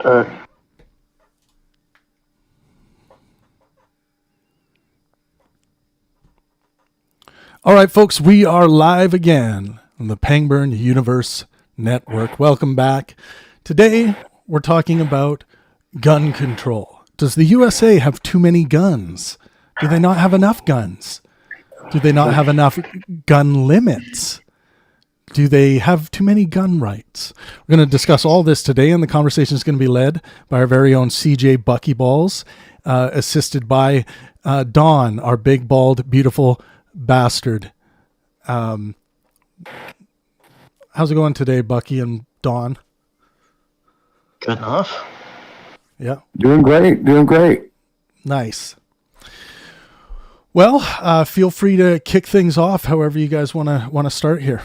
Uh, All right, folks, we are live again on the Pangburn Universe Network. Welcome back. Today, we're talking about gun control. Does the USA have too many guns? Do they not have enough guns? Do they not have enough gun limits? Do they have too many gun rights? We're going to discuss all this today, and the conversation is going to be led by our very own CJ Buckyballs, assisted by Dawn, our big, bald, beautiful bastard. How's it going today, Bucky and Dawn? Good enough. Yeah, Doing great. Doing great. nice. Well, feel free to kick things off however you guys want to start here.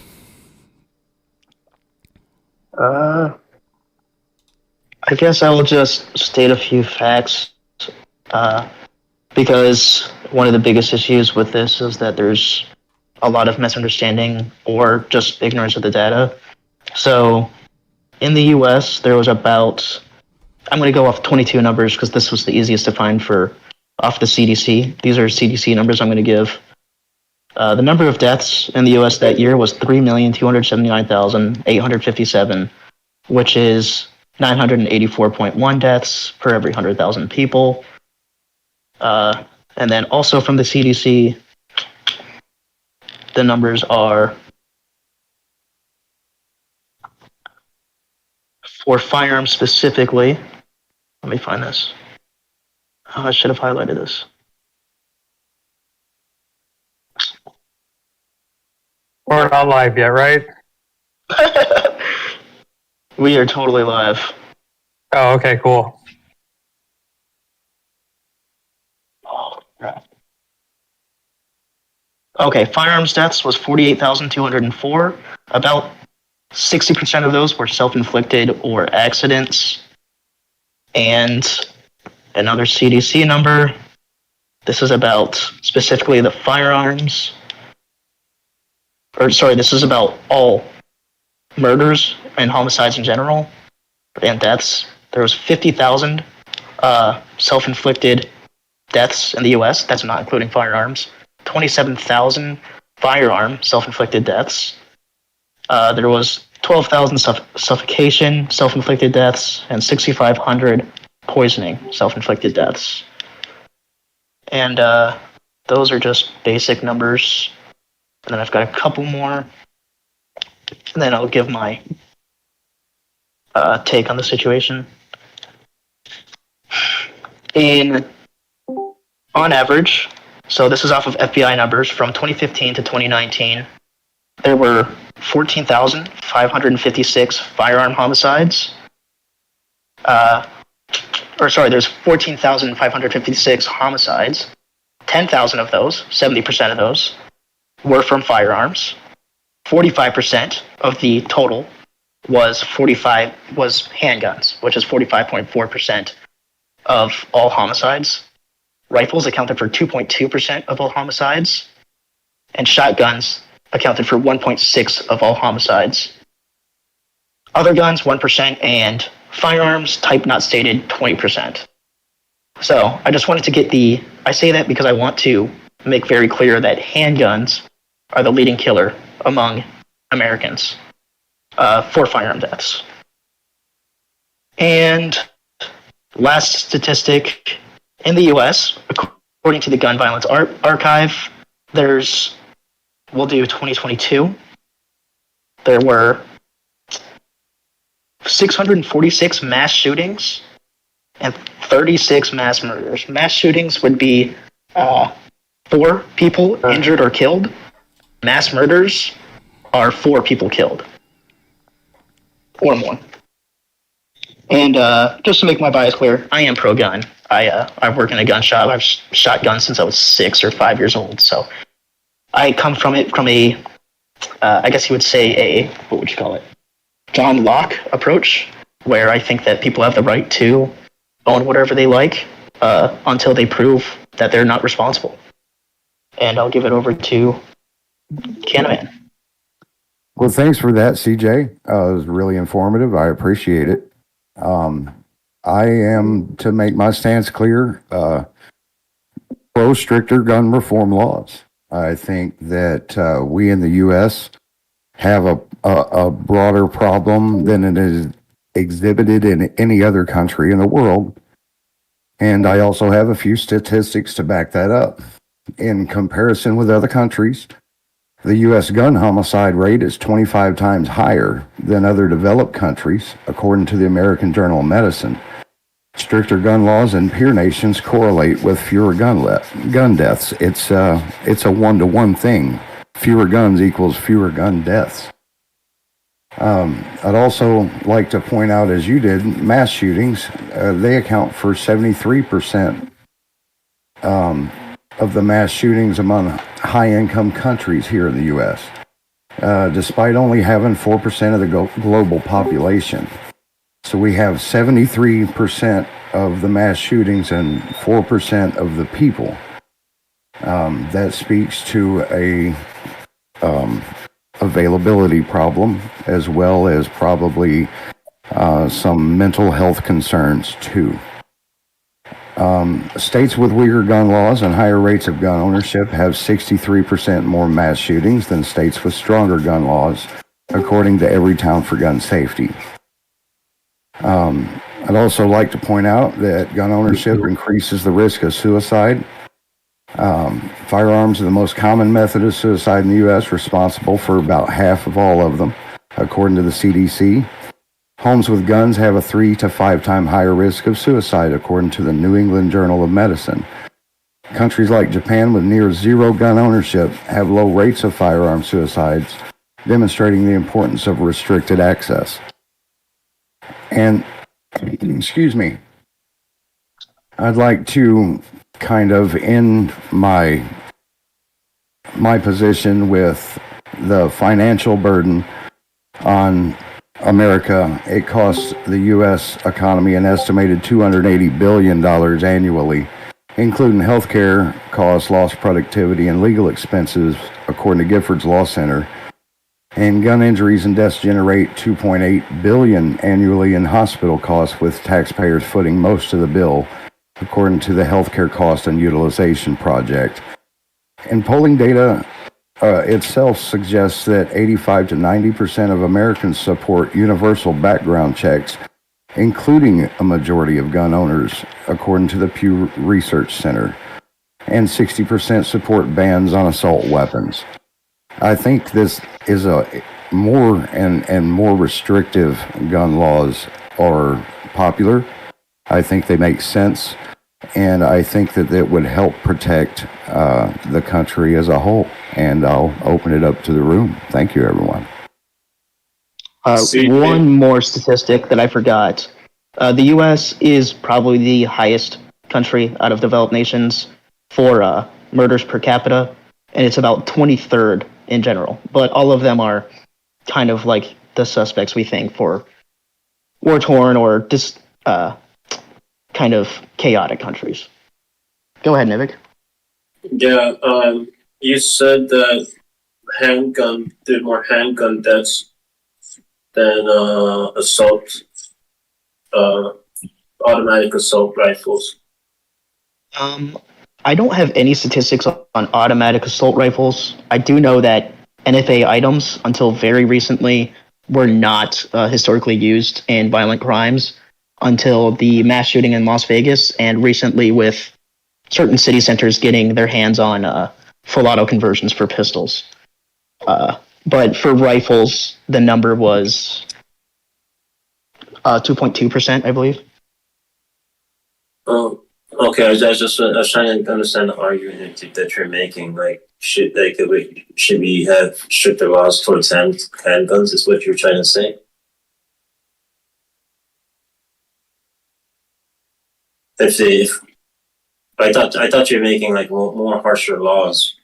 I guess I will just state a few facts, because one of the biggest issues with this is that there's a lot of misunderstanding or just ignorance of the data. So, in the US, there was about, I'm going to go off 22 numbers because this was the easiest to find off the CDC. These are CDC numbers I'm going to give. The number of deaths in the US that year was 3,279,857, which is 984.1 deaths per every 100,000 people. And then also from the CDC, the numbers are for firearms specifically. Let me find this. Oh, I should have highlighted this. We're not live yet, right? We are totally live. Oh, okay, cool. Oh, crap. Okay, firearms deaths was 48,204. About 60% of those were self-inflicted or accidents. And another CDC number, this is about specifically the firearms. This is about all murders and homicides in general and deaths. There was 50,000 self-inflicted deaths in the US. That's not including firearms. 27,000 firearm self-inflicted deaths. There was 12,000 suffocation self-inflicted deaths and 6,500 poisoning self-inflicted deaths. And those are just basic numbers. And then I've got a couple more. And then I'll give my take on the situation. On average, so this is off of FBI numbers from 2015 to 2019, there were 14,556 firearm homicides. There's 14,556 homicides. 10,000 of those, 70% of those, were from firearms. 45% of the total was handguns, which is 45.4% of all homicides. Rifles accounted for 2.2% of all homicides, and shotguns accounted for 1.6% of all homicides. Other guns, 1%, and firearms, type not stated, 20%. So I just wanted to I say that because I want to make very clear that handguns are the leading killer among Americans for firearm deaths. And last statistic, in the US, according to the Gun Violence Archive, we'll do 2022, there were 646 mass shootings and 36 mass murders. Mass shootings would be 4 people injured or killed. Mass murders are 4 people killed or more. And just to make my bias clear, I am pro-gun. I work in a gun shop. I've shot guns since I was 6 or 5 years old. So I come from a, I guess you would say what would you call it? John Locke approach, where I think that people have the right to own whatever they like until they prove that they're not responsible. And I'll give it over to Canaman. Well, thanks for that, CJ. It was really informative. I appreciate it. I am, to make my stance clear, pro stricter gun reform laws. I think that we in the U.S. have a broader problem than it is exhibited in any other country in the world. And I also have a few statistics to back that up. In comparison with other countries, the U.S. gun homicide rate is 25 times higher than other developed countries, according to the American Journal of Medicine. Stricter gun laws in peer nations correlate with fewer gun deaths. It's a one-to-one thing. Fewer guns equals fewer gun deaths. I'd also like to point out, as you did, mass shootings, they account for 73% of the mass shootings among high-income countries here in the U.S., despite only having 4% of the global population. So we have 73% of the mass shootings and 4% of the people. That speaks to a availability problem, as well as probably some mental health concerns too. States with weaker gun laws and higher rates of gun ownership have 63% more mass shootings than states with stronger gun laws, according to Everytown for Gun Safety. I'd also like to point out that gun ownership increases the risk of suicide. Firearms are the most common method of suicide in the U.S., responsible for about half of all of them, according to the CDC. Homes with guns have a 3 to 5 times higher risk of suicide, according to the New England Journal of Medicine. Countries like Japan, with near zero gun ownership, have low rates of firearm suicides, demonstrating the importance of restricted access. And, excuse me, I'd like to kind of end my position with the financial burden on America. It costs the U.S. economy an estimated $280 billion annually, including healthcare costs, lost productivity, and legal expenses, according to Giffords Law Center. And gun injuries and deaths generate $2.8 billion annually in hospital costs, with taxpayers footing most of the bill, according to the Healthcare Cost and Utilization Project. And polling data itself suggests that 85 to 90% of Americans support universal background checks, including a majority of gun owners, according to the Pew Research Center. And 60% support bans on assault weapons. I think this is a more and more restrictive gun laws are popular. I think they make sense, and I think that it would help protect the country as a whole. And I'll open it up to the room. Thank you, everyone. One more statistic that I forgot. The U.S. is probably the highest country out of developed nations for murders per capita, and it's about 23rd in general. But all of them are kind of like the suspects, we think, for war-torn or just kind of chaotic countries. Go ahead, Nivik. Yeah, you said that did more handgun deaths than automatic assault rifles. I don't have any statistics on automatic assault rifles. I do know that NFA items, until very recently, were not historically used in violent crimes until the mass shooting in Las Vegas, and recently with certain city centers getting their hands on full auto conversions for pistols. But for rifles, the number was 2.2%, I believe. Oh, okay. I was trying to understand the argument that you're making. Like, should we have stricter laws towards handguns? Is what you're trying to say? If I thought you were making like more harsher laws.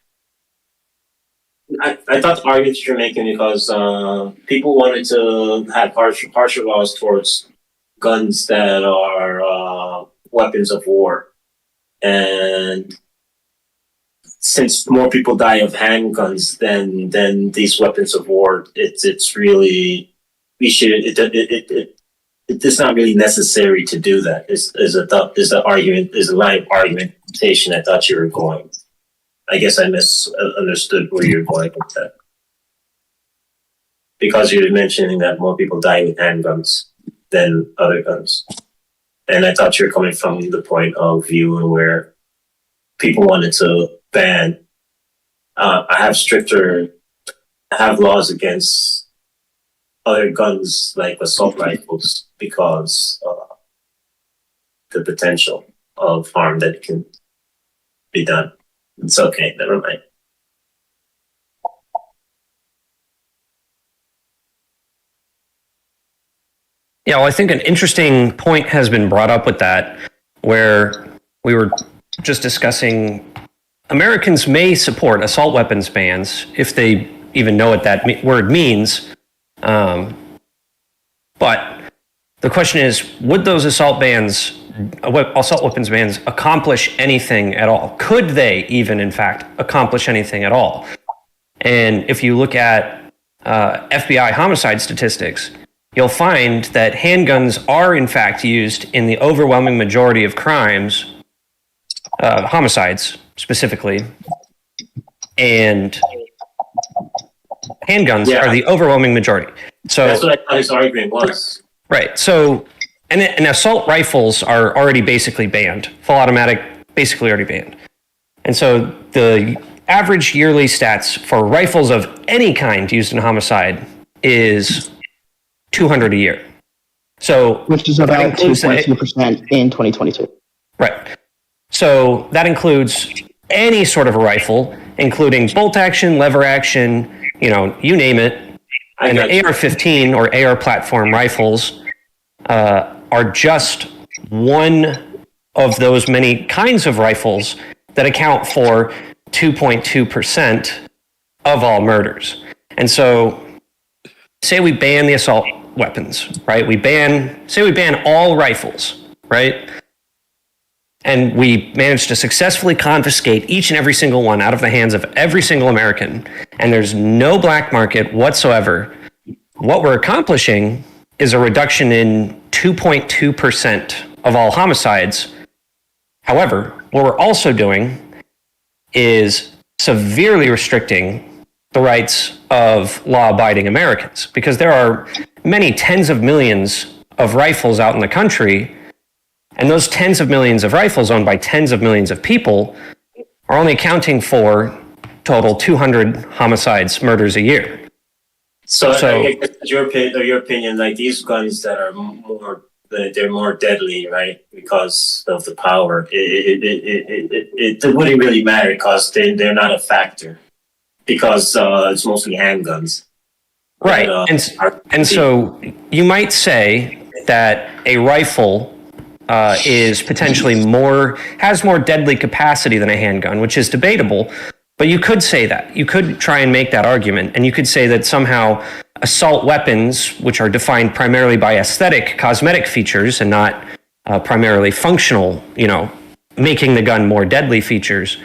I thought the argument you're making because people wanted to have harsher laws towards guns that are weapons of war, and since more people die of handguns than these weapons of war, it's really we should it's not really necessary to do that. Is a line of argumentation I thought you were going. I guess I misunderstood where you're going with that. Because you're mentioning that more people die with handguns than other guns. And I thought you were coming from the point of view where people wanted to ban. I have laws against other guns like assault rifles because the potential of harm that can be done. It's okay, never mind. Yeah, well, I think an interesting point has been brought up with that, where we were just discussing Americans may support assault weapons bans if they even know what that word means. But the question is, would those assault weapons bans accomplish anything at all? Could they even, in fact, accomplish anything at all? And if you look at FBI homicide statistics, you'll find that handguns are, in fact, used in the overwhelming majority of crimes, homicides specifically, and handguns are the overwhelming majority. So that's what I thought his argument was. Right. So, and assault rifles are already basically banned. Full automatic, basically already banned. And so the average yearly stats for rifles of any kind used in homicide is 200 a year. So, which is about 2.2% in 2022. Right. So that includes any sort of a rifle, including bolt action, lever action, you name it. And the AR-15 or AR platform rifles are just one of those many kinds of rifles that account for 2.2% of all murders. And so, say we ban the assault weapons, right? Say we ban all rifles, right? And we manage to successfully confiscate each and every single one out of the hands of every single American, and there's no black market whatsoever. What we're accomplishing is a reduction in 2.2% of all homicides. However, what we're also doing is severely restricting the rights of law-abiding Americans, because there are many tens of millions of rifles out in the country, and those tens of millions of rifles owned by tens of millions of people are only accounting for total 200 homicides, murders a year. So I guess your opinion, like these guns that are they're more deadly, right? Because of the power. It wouldn't really matter because they're not a factor, because it's mostly handguns. Right. And so you might say that a rifle is potentially has more deadly capacity than a handgun, which is debatable. But you could say that. You could try and make that argument. And you could say that somehow assault weapons, which are defined primarily by aesthetic, cosmetic features and not primarily functional, making the gun more deadly features.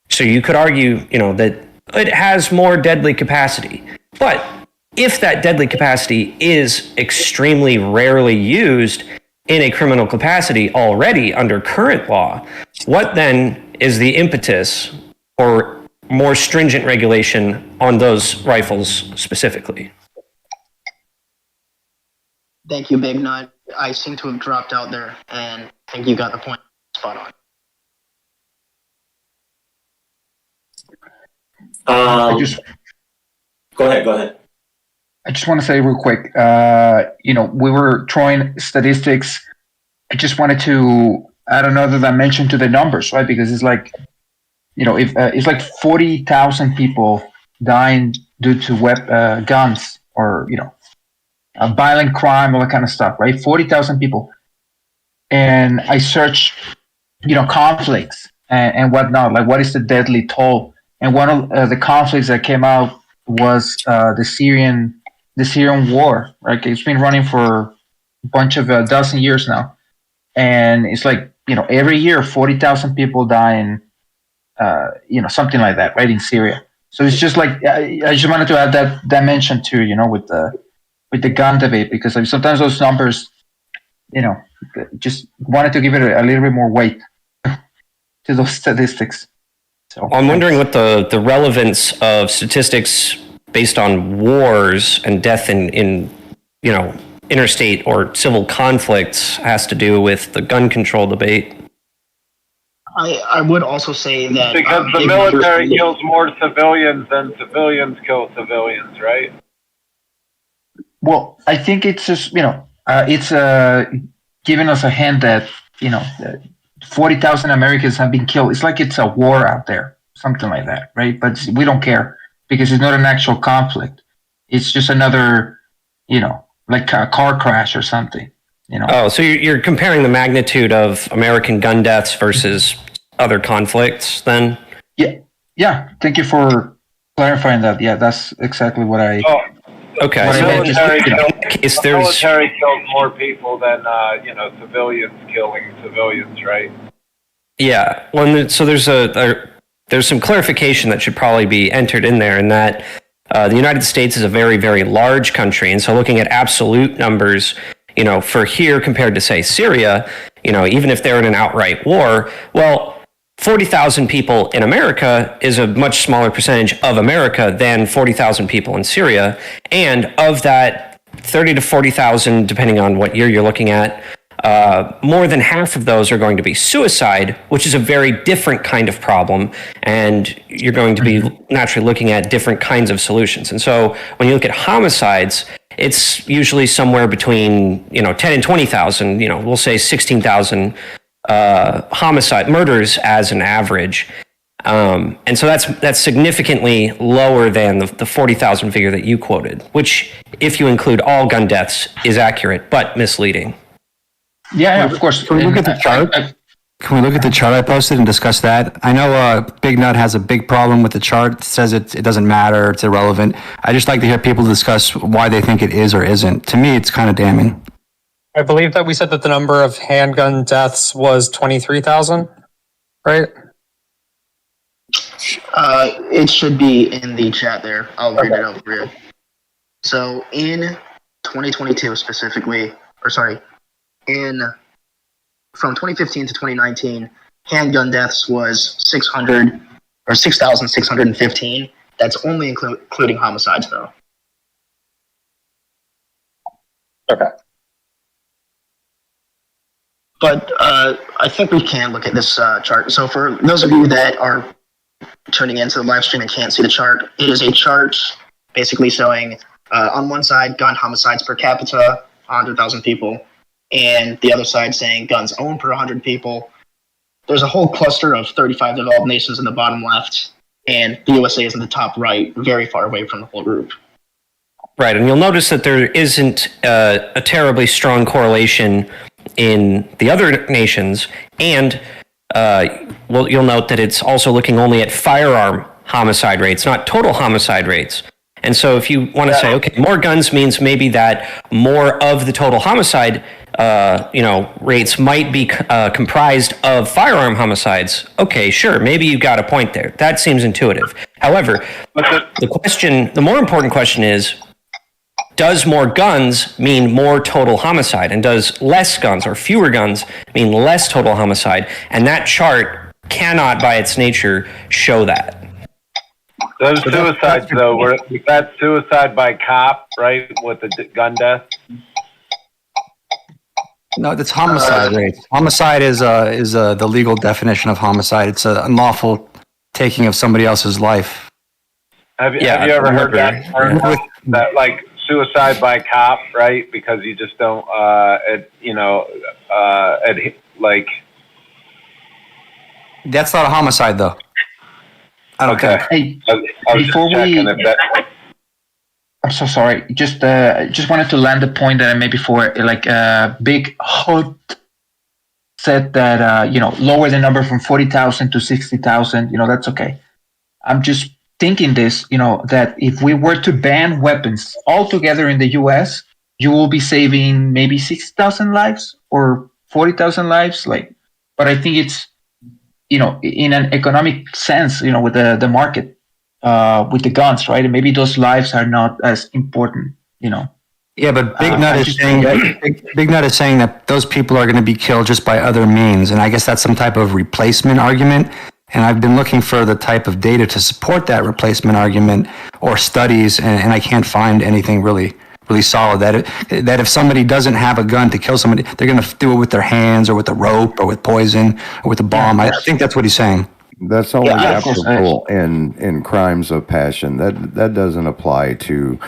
So you could argue, that it has more deadly capacity. But if that deadly capacity is extremely rarely used in a criminal capacity already under current law, what then is the impetus or more stringent regulation on those rifles specifically? Thank you, Big Nut. I seem to have dropped out there, and I think you got the point spot on. Go ahead. I just want to say real quick, we were throwing statistics. I just wanted to add another dimension to the numbers, right? Because it's like, if it's like 40,000 people dying due to guns or, violent crime, all that kind of stuff, right? 40,000 people. And I searched, conflicts and whatnot, like what is the deadly toll? And one of the conflicts that came out was the Syrian war, right? It's been running for a bunch of a dozen years now. And it's like, every year, 40,000 people die in, something like that, right, in Syria. So it's just like, I just wanted to add that dimension too, with the the gun debate, because sometimes those numbers, just wanted to give it a little bit more weight to those statistics. So I'm wondering what the relevance of statistics based on wars and death in interstate or civil conflicts has to do with the gun control debate. I would also say that because the military kills more civilians than civilians kill civilians, right? Well, I think it's just it's giving us a hint that 40,000 Americans have been killed. It's like it's a war out there, something like that, right? But we don't care because it's not an actual conflict. It's just another, like a car crash or something. Oh, so you're comparing the magnitude of American gun deaths versus other conflicts, then? Yeah. Thank you for clarifying that. Yeah, that's exactly what I. Oh, okay. The So military kills more people than civilians killing civilians, right? Yeah. Well, so there's some clarification that should probably be entered in there, in that the United States is a very, very large country, and so looking at absolute numbers, for here compared to, say, Syria, even if they're in an outright war, well, 40,000 people in America is a much smaller percentage of America than 40,000 people in Syria. And of that 30 to 40,000, depending on what year you're looking at, more than half of those are going to be suicide, which is a very different kind of problem. And you're going to be naturally looking at different kinds of solutions. And so when you look at homicides, it's usually somewhere between 10 and 20,000. We'll say 16,000 homicide murders as an average. And so that's significantly lower than the 40,000 figure that you quoted, which, if you include all gun deaths, is accurate but misleading. Yeah, of course. Can we look at the chart? Can we look at the chart I posted and discuss that? I know Big Nut has a big problem with the chart. It says it doesn't matter, it's irrelevant. I just like to hear people discuss why they think it is or isn't. To me, it's kind of damning. I believe that we said that the number of handgun deaths was 23,000, right? It should be in the chat there. I'll read it out for you. So in 2022 specifically, from 2015 to 2019, handgun deaths was 6,615. That's only including homicides, though. Okay. But I think we can look at this chart. So for those of you that are tuning into the live stream and can't see the chart, it is a chart basically showing on one side gun homicides per capita, 100,000 people, and the other side saying guns owned per 100 people. There's a whole cluster of 35 developed nations in the bottom left, and the USA is in the top right, very far away from the whole group. Right, and you'll notice that there isn't a terribly strong correlation in the other nations, and you'll note that it's also looking only at firearm homicide rates, not total homicide rates. And so if you want to say, okay, more guns means maybe that more of the total homicide rates might be comprised of firearm homicides. Okay, sure, maybe you got a point there. That seems intuitive. However, the more important question is, does more guns mean more total homicide? And does less guns or fewer guns mean less total homicide? And that chart cannot, by its nature, show that. Those suicides, though, that's suicide by cop, right, with the gun death? No, that's homicide rates. Homicide is the legal definition of homicide. It's an unlawful taking of somebody else's life. Have you ever heard that? That, like, suicide by cop, right? Because you just don't, That's not a homicide, though. I don't think. Hey, before I'm so sorry. Just wanted to land the point that I made before. Like Big Hot said that lower the number from 40,000 to 60,000. That's okay. I'm just thinking this. That if we were to ban weapons altogether in the U.S., you will be saving maybe 60,000 lives or 40,000 lives. But I think it's in an economic sense. With the market. With the guns, right? And maybe those lives are not as important, Yeah, but Big Nut is saying Big Nut is saying that those people are going to be killed just by other means, and I guess that's some type of replacement argument. And I've been looking for the type of data to support that replacement argument or studies, and I can't find anything really solid that if somebody doesn't have a gun to kill somebody, they're going to do it with their hands or with a rope or with poison or with a bomb. I think that's what he's saying. That's only applicable in crimes of passion. That doesn't apply to.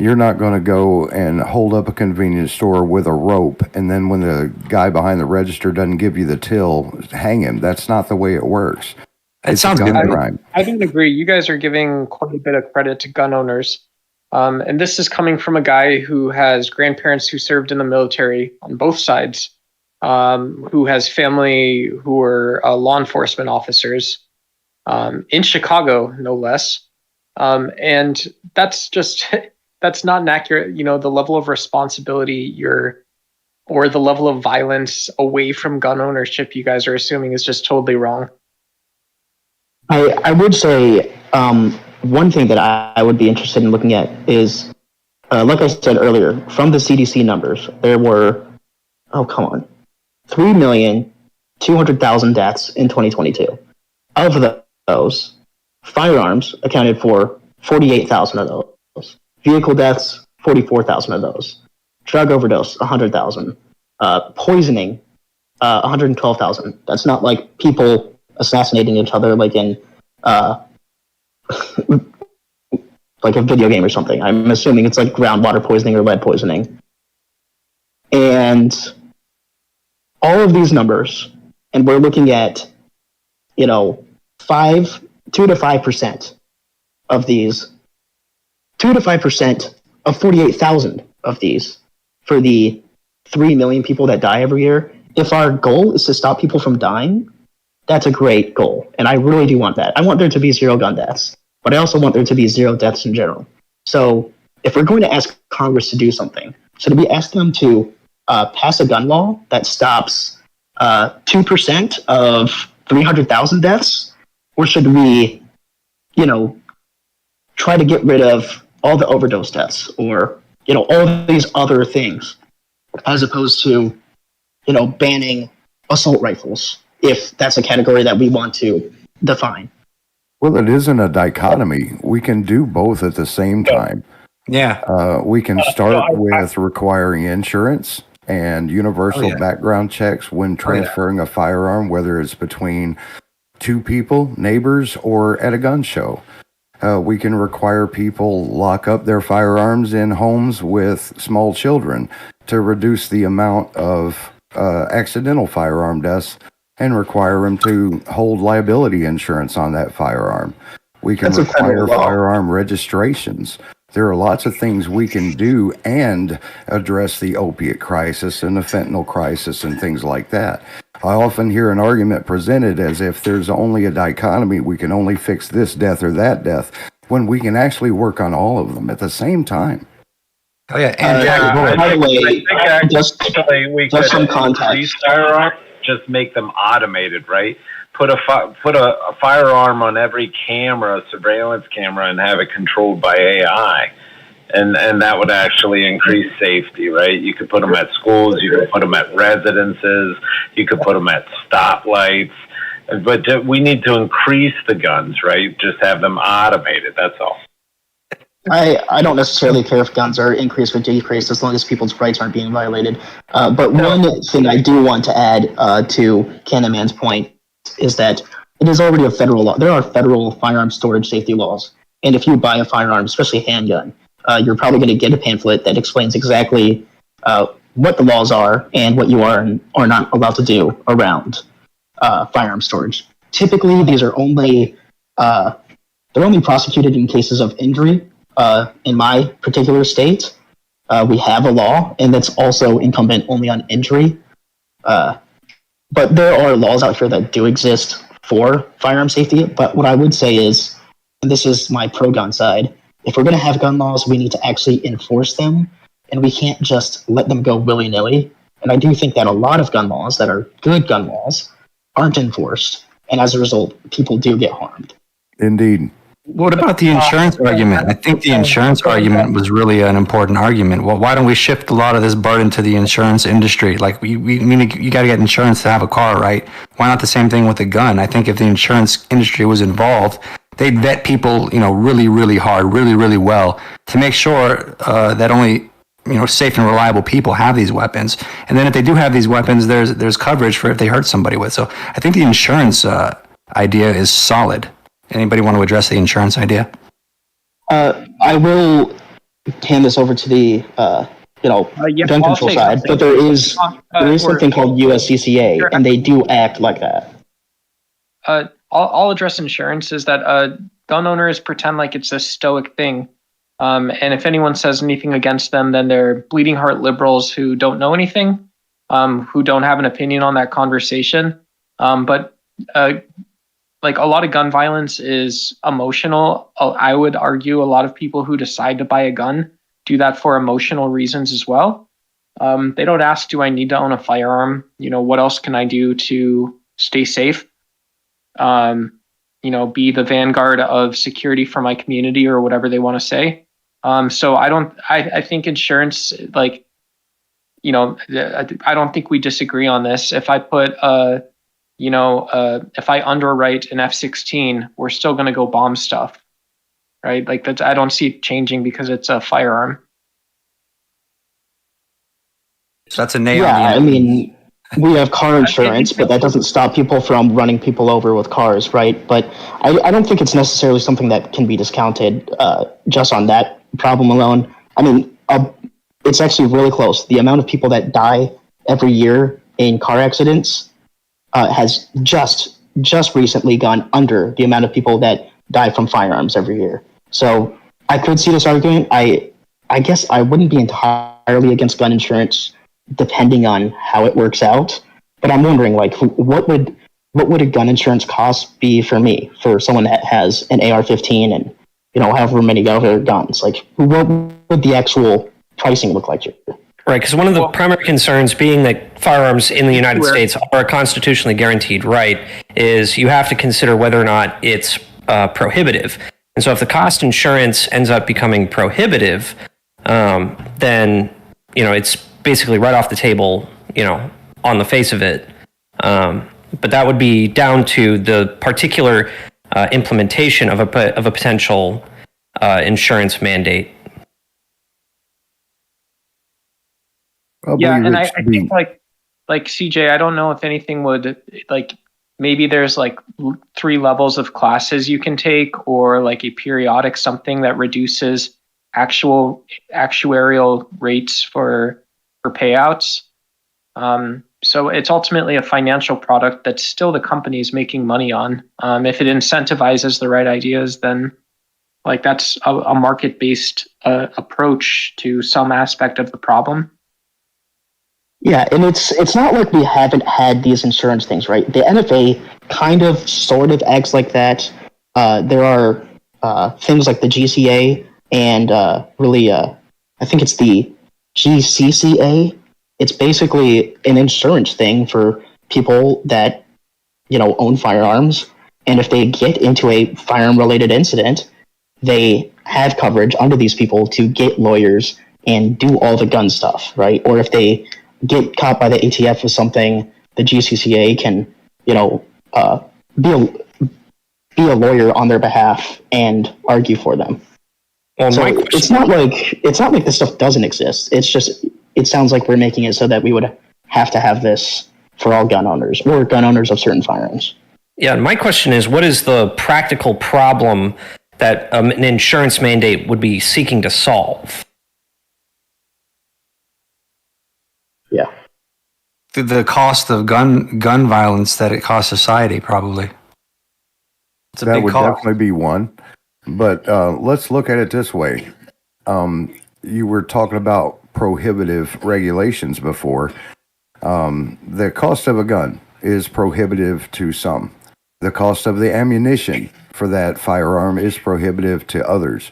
You're not going to go and hold up a convenience store with a rope, and then when the guy behind the register doesn't give you the till, hang him. That's not the way it works. It sounds good. I don't agree. You guys are giving quite a bit of credit to gun owners. And this is coming from a guy who has grandparents who served in the military on both sides, who has family who are law enforcement officers in Chicago, no less. And that's just... That's not an accurate, the level of responsibility or the level of violence away from gun ownership you guys are assuming is just totally wrong. I would say one thing that I would be interested in looking at is, like I said earlier, from the CDC numbers, there were, 3,200,000 deaths in 2022. Of those, firearms accounted for 48,000 of those. Vehicle deaths, 44,000 of those. Drug overdose, 100,000. Poisoning, 112,000. That's not like people assassinating each other like in like a video game or something. I'm assuming it's like groundwater poisoning or lead poisoning. And all of these numbers, and we're looking at, 2 to 5% of these. 2 to 5% of 48,000 of these for the 3 million people that die every year. If our goal is to stop people from dying, that's a great goal. And I really do want that. I want there to be 0 gun deaths, but I also want there to be 0 deaths in general. So if we're going to ask Congress to do something, should we ask them to pass a gun law that stops 2% of 300,000 deaths? Or should we, try to get rid of all the overdose deaths or, all these other things, as opposed to, banning assault rifles, if that's a category that we want to define? Well, it isn't a dichotomy. We can do both at the same time. Yeah. We can start with requiring insurance and universal background checks when transferring a firearm, whether it's between 2 people, neighbors, or at a gun show. We can require people lock up their firearms in homes with small children to reduce the amount of accidental firearm deaths and require them to hold liability insurance on that firearm. We can require firearm registrations. There are lots of things we can do and address the opiate crisis and the fentanyl crisis and things like that. I often hear an argument presented as if there's only a dichotomy, we can only fix this death or that death, when we can actually work on all of them at the same time. Oh yeah, and by the way, we could some context. These firearms, just make them automated, right? Put a firearm on every camera, surveillance camera, and have it controlled by AI. And that would actually increase safety, right? You could put them at schools, you could put them at residences, you could put them at stoplights. But we need to increase the guns, right? Just have them automated, that's all. I don't necessarily care if guns are increased or decreased as long as people's rights aren't being violated. But one thing I do want to add to Candyman's point is that it is already a federal law. There are federal firearm storage safety laws. And if you buy a firearm, especially a handgun, you're probably going to get a pamphlet that explains exactly what the laws are and what you are and are not allowed to do around firearm storage. Typically, these are only they're only prosecuted in cases of injury. In my particular state, we have a law, and that's also incumbent only on injury. But there are laws out here that do exist for firearm safety. But what I would say is, and this is my pro-gun side, if we're going to have gun laws, we need to actually enforce them, and we can't just let them go willy-nilly. And I do think that a lot of gun laws that are good gun laws aren't enforced, and as a result, people do get harmed. Indeed. What about the insurance argument? I think the insurance argument was really an important argument. Well, why don't we shift a lot of this burden to the insurance industry? Like, you got to get insurance to have a car, right? Why not the same thing with a gun? I think if the insurance industry was involved, they'd vet people, really, really hard, really, really well to make sure that only, safe and reliable people have these weapons. And then if they do have these weapons, there's coverage for if they hurt somebody with. So I think the insurance idea is solid. Anybody want to address the insurance idea? I will hand this over to the gun control side, but there is something called USCCA, and they do act like that. I'll address insurance. Is that gun owners pretend like it's a stoic thing, and if anyone says anything against them, then they're bleeding heart liberals who don't know anything, who don't have an opinion on that conversation. But like a lot of gun violence is emotional. I would argue a lot of people who decide to buy a gun do that for emotional reasons as well. They don't ask, do I need to own a firearm? What else can I do to stay safe? Be the vanguard of security for my community or whatever they want to say. So I think insurance, I don't think we disagree on this. If I put if I underwrite an F-16, we're still going to go bomb stuff, right? Like that, I don't see it changing because it's a firearm. So that's a nail. Yeah, I mean, we have car insurance, but that doesn't stop people from running people over with cars, right? But I don't think it's necessarily something that can be discounted just on that problem alone. I mean, it's actually really close. The amount of people that die every year in car accidents has just recently gone under the amount of people that die from firearms every year. So I could see this argument. I guess I wouldn't be entirely against gun insurance, depending on how it works out. But I'm wondering, like, what would a gun insurance cost be for me, for someone that has an AR-15 and however many other guns? Like, what would the actual pricing look like here? Right, because one of the primary concerns being that firearms in the United States are a constitutionally guaranteed right is you have to consider whether or not it's prohibitive. And so if the cost insurance ends up becoming prohibitive, then, it's basically right off the table, on the face of it. But that would be down to the particular implementation of a potential insurance mandate. Yeah, and I think like CJ, I don't know if anything would, like, maybe there's like 3 levels of classes you can take, or like a periodic something that reduces actuarial rates for payouts. So it's ultimately a financial product that still the company is making money on. If it incentivizes the right ideas, then like that's a market-based approach to some aspect of the problem. Yeah, and it's not like we haven't had these insurance things, right? The NFA kind of sort of acts like that. There are things like the GCA and I think it's the GCCA. It's basically an insurance thing for people that, own firearms. And if they get into a firearm-related incident, they have coverage under these people to get lawyers and do all the gun stuff, right? Or if they get caught by the ATF with something, the GCCA can, be a lawyer on their behalf and argue for them. Well, so it's not like this stuff doesn't exist. It's just, it sounds like we're making it so that we would have to have this for all gun owners or gun owners of certain firearms. Yeah, my question is, what is the practical problem that an insurance mandate would be seeking to solve? Yeah. The cost of gun violence that it costs society, probably. It's a that big would cost. definitely be one. But let's look at it this way. You were talking about prohibitive regulations before. The cost of a gun is prohibitive to some. The cost of the ammunition for that firearm is prohibitive to others.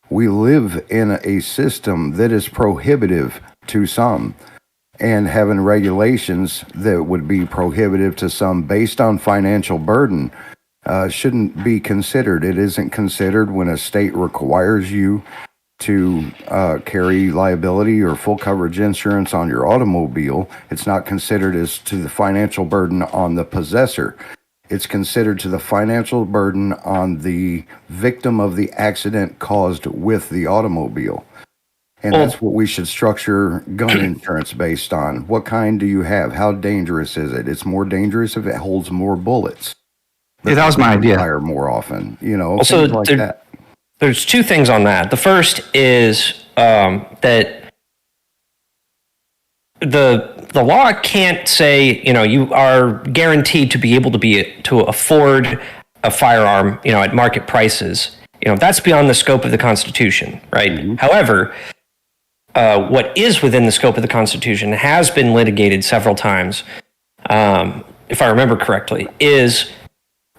We live in a system that is prohibitive to some, and having regulations that would be prohibitive to some based on financial burden shouldn't be considered. It isn't considered when a state requires you to carry liability or full coverage insurance on your automobile. It's not considered as to the financial burden on the possessor. It's considered to the financial burden on the victim of the accident caused with the automobile. And that's what we should structure gun insurance based on. What kind do you have? How dangerous is it? It's more dangerous if it holds more bullets. Yeah, that was my idea. Fire more often, Also, things like that. There's two things on that. The first is that the law can't say, you are guaranteed to be able to afford a firearm, at market prices. That's beyond the scope of the Constitution, right? Mm-hmm. However, what is within the scope of the Constitution has been litigated several times, if I remember correctly, is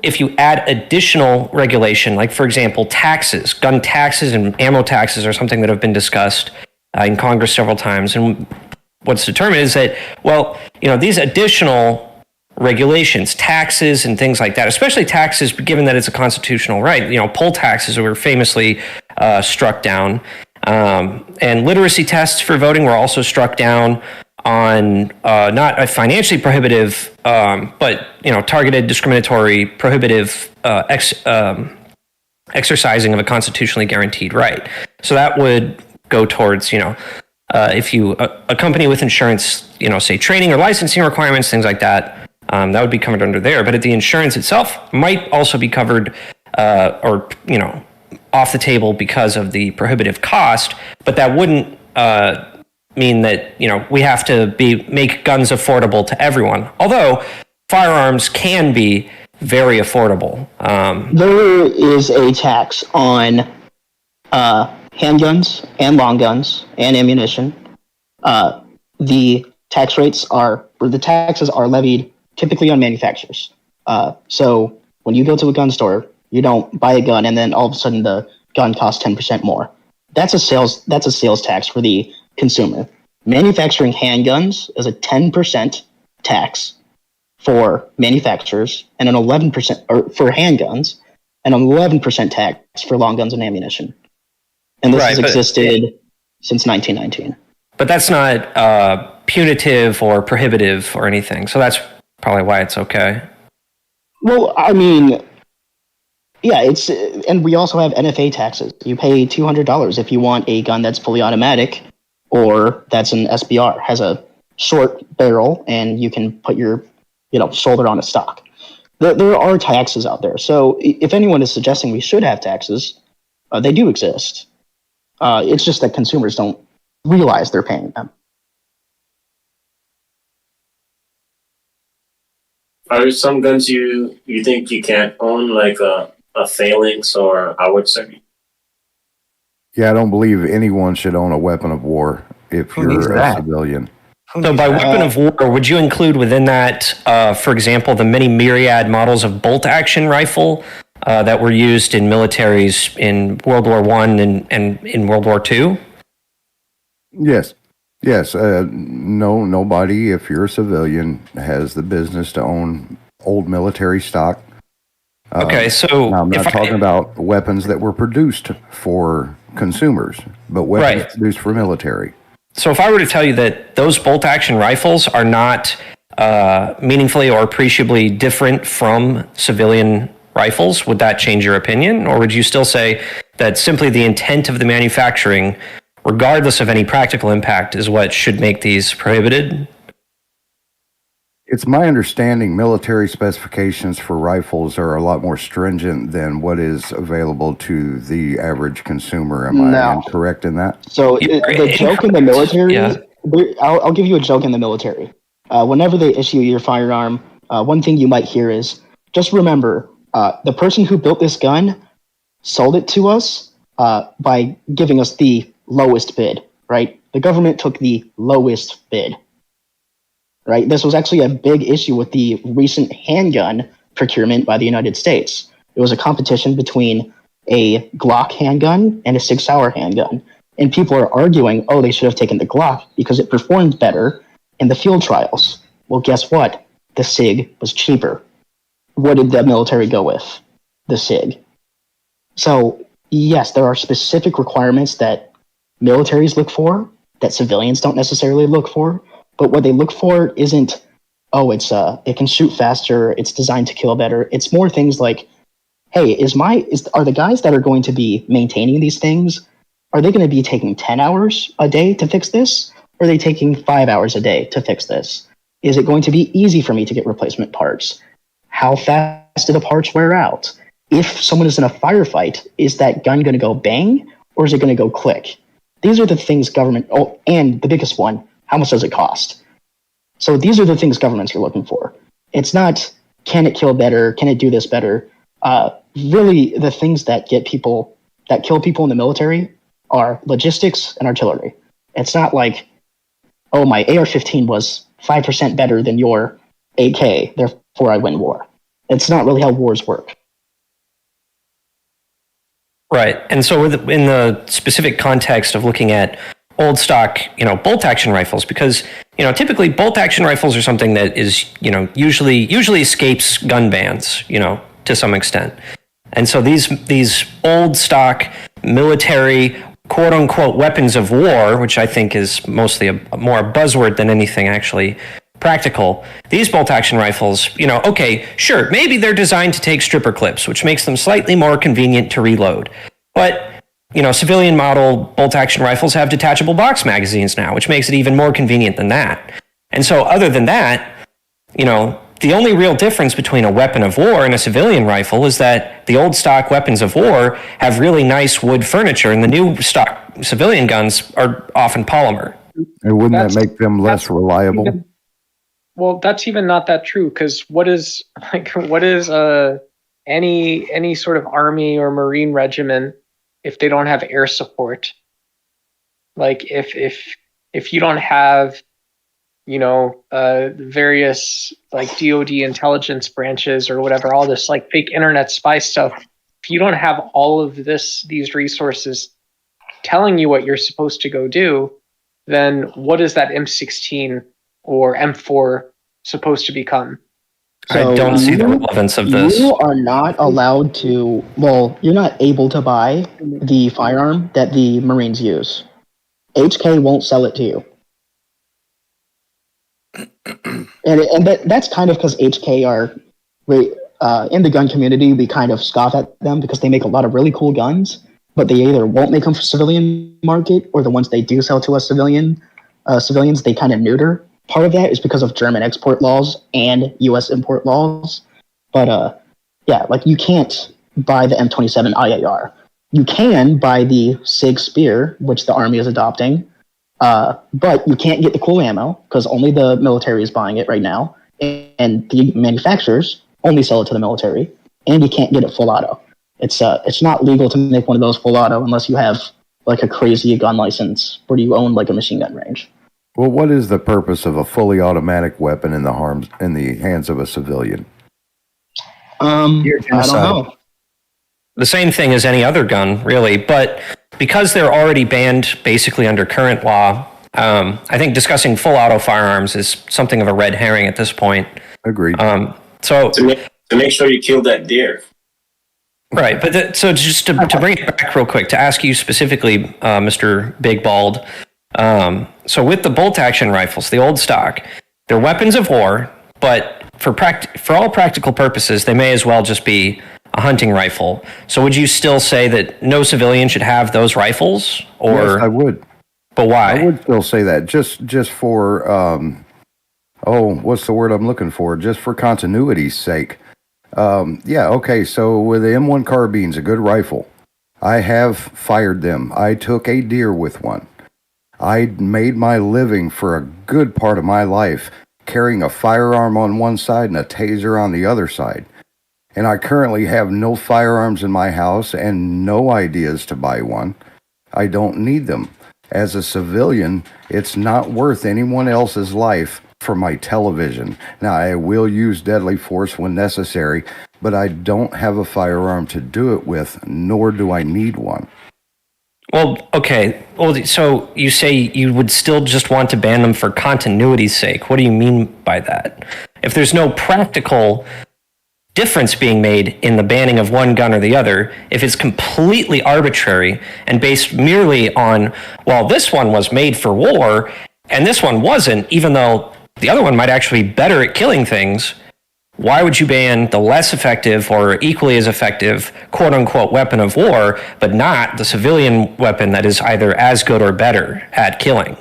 if you add additional regulation, like, for example, taxes, gun taxes and ammo taxes are something that have been discussed in Congress several times. And what's determined is that, these additional regulations, taxes and things like that, especially taxes, given that it's a constitutional right, poll taxes were famously struck down. And literacy tests for voting were also struck down on not a financially prohibitive, but targeted, discriminatory, prohibitive exercising of a constitutionally guaranteed right. So that would go towards if you a company with insurance, say training or licensing requirements, things like that, that would be covered under there. But the insurance itself might also be covered or off the table because of the prohibitive cost, but that wouldn't mean that we have to make guns affordable to everyone. Although firearms can be very affordable. There is a tax on handguns and long guns and ammunition. The taxes are levied typically on manufacturers. So when you go to a gun store, you don't buy a gun and then all of a sudden the gun costs 10% more. That's a sales tax for the consumer. Manufacturing handguns is a 10% tax for manufacturers and an 11% for handguns and an 11% tax for long guns and ammunition. And this has existed since 1919. But that's not punitive or prohibitive or anything. So that's probably why it's okay. Well, I mean, yeah, and we also have NFA taxes. You pay $200 if you want a gun that's fully automatic or that's an SBR, has a short barrel, and you can put your, shoulder on a stock. There are taxes out there. So if anyone is suggesting we should have taxes, they do exist. It's just that consumers don't realize they're paying them. Are there some guns you think you can't own, like a Phalanx or Howitzer? Yeah, I don't believe anyone should own a weapon of war if you're a civilian. So by weapon of war, would you include within that, for example, the many myriad models of bolt-action rifle that were used in militaries in World War I and in World War II? Yes. No, nobody, if you're a civilian, has the business to own old military stock. Okay, so now I'm not talking about weapons that were produced for consumers, but weapons produced for military. So if I were to tell you that those bolt-action rifles are not meaningfully or appreciably different from civilian rifles, would that change your opinion? Or would you still say that simply the intent of the manufacturing, regardless of any practical impact, is what should make these prohibited? It's my understanding military specifications for rifles are a lot more stringent than what is available to the average consumer. Am I incorrect in that? So the joke in the military, I'll give you a joke in the military. Whenever they issue your firearm, one thing you might hear is, just remember, the person who built this gun sold it to us by giving us the lowest bid, right? The government took the lowest bid. Right? This was actually a big issue with the recent handgun procurement by the United States. It was a competition between a Glock handgun and a Sig Sauer handgun. And people are arguing, they should have taken the Glock because it performed better in the field trials. Well, guess what? The Sig was cheaper. what did the military go with? The SIG. So, yes, there are specific requirements that militaries look for that civilians don't necessarily look for. But what they look for isn't, oh, it can shoot faster, it's designed to kill better. It's more things like, hey, are the guys that are going to be maintaining these things, are they going to be taking 10 hours a day to fix this? Or are they taking 5 hours a day to fix this? Is it going to be easy for me to get replacement parts? How fast do the parts wear out? If someone is in a firefight, is that gun going to go bang or is it going to go click? These are the things government, and the biggest one, how much does it cost? So these are the things governments are looking for. It's not, can it kill better? Can it do this better? Really, the things that kill people in the military are logistics and artillery. It's not like, oh, my AR-15 was 5% better than your AK, therefore I win war. It's not really how wars work. Right. And so in the specific context of looking at old stock, bolt action rifles, because, typically bolt action rifles are something that is, usually escapes gun bans, to some extent. And so these old stock military quote unquote weapons of war, which I think is mostly more a buzzword than anything actually practical. These bolt action rifles, okay, sure, maybe they're designed to take stripper clips, which makes them slightly more convenient to reload. But, civilian model bolt action rifles have detachable box magazines now, which makes it even more convenient than that. And so other than that, the only real difference between a weapon of war and a civilian rifle is that the old stock weapons of war have really nice wood furniture and the new stock civilian guns are often polymer. And wouldn't that make them less reliable? Well, that's even not that true, because what is any sort of army or marine regiment if they don't have air support? Like if you don't have various like DoD intelligence branches or whatever, all this like fake internet spy stuff, if you don't have all of these resources telling you what you're supposed to go do, then what is that M16 or M4 supposed to become? So I don't see the relevance of this. You are not allowed to, you're not able to buy the firearm that the Marines use. HK won't sell it to you. And that's kind of because HK are, in the gun community, we kind of scoff at them because they make a lot of really cool guns, but they either won't make them for civilian market, or the ones they do sell to us civilians, they kind of neuter. Part of that is because of German export laws and U.S. import laws. But you can't buy the M27 IAR. You can buy the SIG Spear, which the Army is adopting, but you can't get the cool ammo because only the military is buying it right now, and the manufacturers only sell it to the military, and you can't get it full auto. It's not legal to make one of those full auto unless you have like a crazy gun license where you own like a machine gun range. Well, what is the purpose of a fully automatic weapon in the hands of a civilian? I don't know. The same thing as any other gun, really, but because they're already banned basically under current law, I think discussing full auto firearms is something of a red herring at this point. Agreed. So to make sure you kill that deer. Right, but so just to bring it back real quick, to ask you specifically, Mr. Big Bald, so with the bolt action rifles, the old stock, they're weapons of war, but for all practical purposes, they may as well just be a hunting rifle. So would you still say that no civilian should have those rifles? Or yes, I would. But why? I would still say that just for what's the word I'm looking for? Just for continuity's sake. Okay, so with the M1 carbine's a good rifle. I have fired them. I took a deer with one. I made my living for a good part of my life carrying a firearm on one side and a taser on the other side. And I currently have no firearms in my house and no ideas to buy one. I don't need them. As a civilian, it's not worth anyone else's life for my television. Now, I will use deadly force when necessary, but I don't have a firearm to do it with, nor do I need one. Well, okay. Well, so you say you would still just want to ban them for continuity's sake. What do you mean by that? If there's no practical difference being made in the banning of one gun or the other if it's completely arbitrary and based merely on, well, this one was made for war and this one wasn't, even though the other one might actually be better at killing things. Why would you ban the less effective or equally as effective quote unquote weapon of war, but not the civilian weapon that is either as good or better at killing?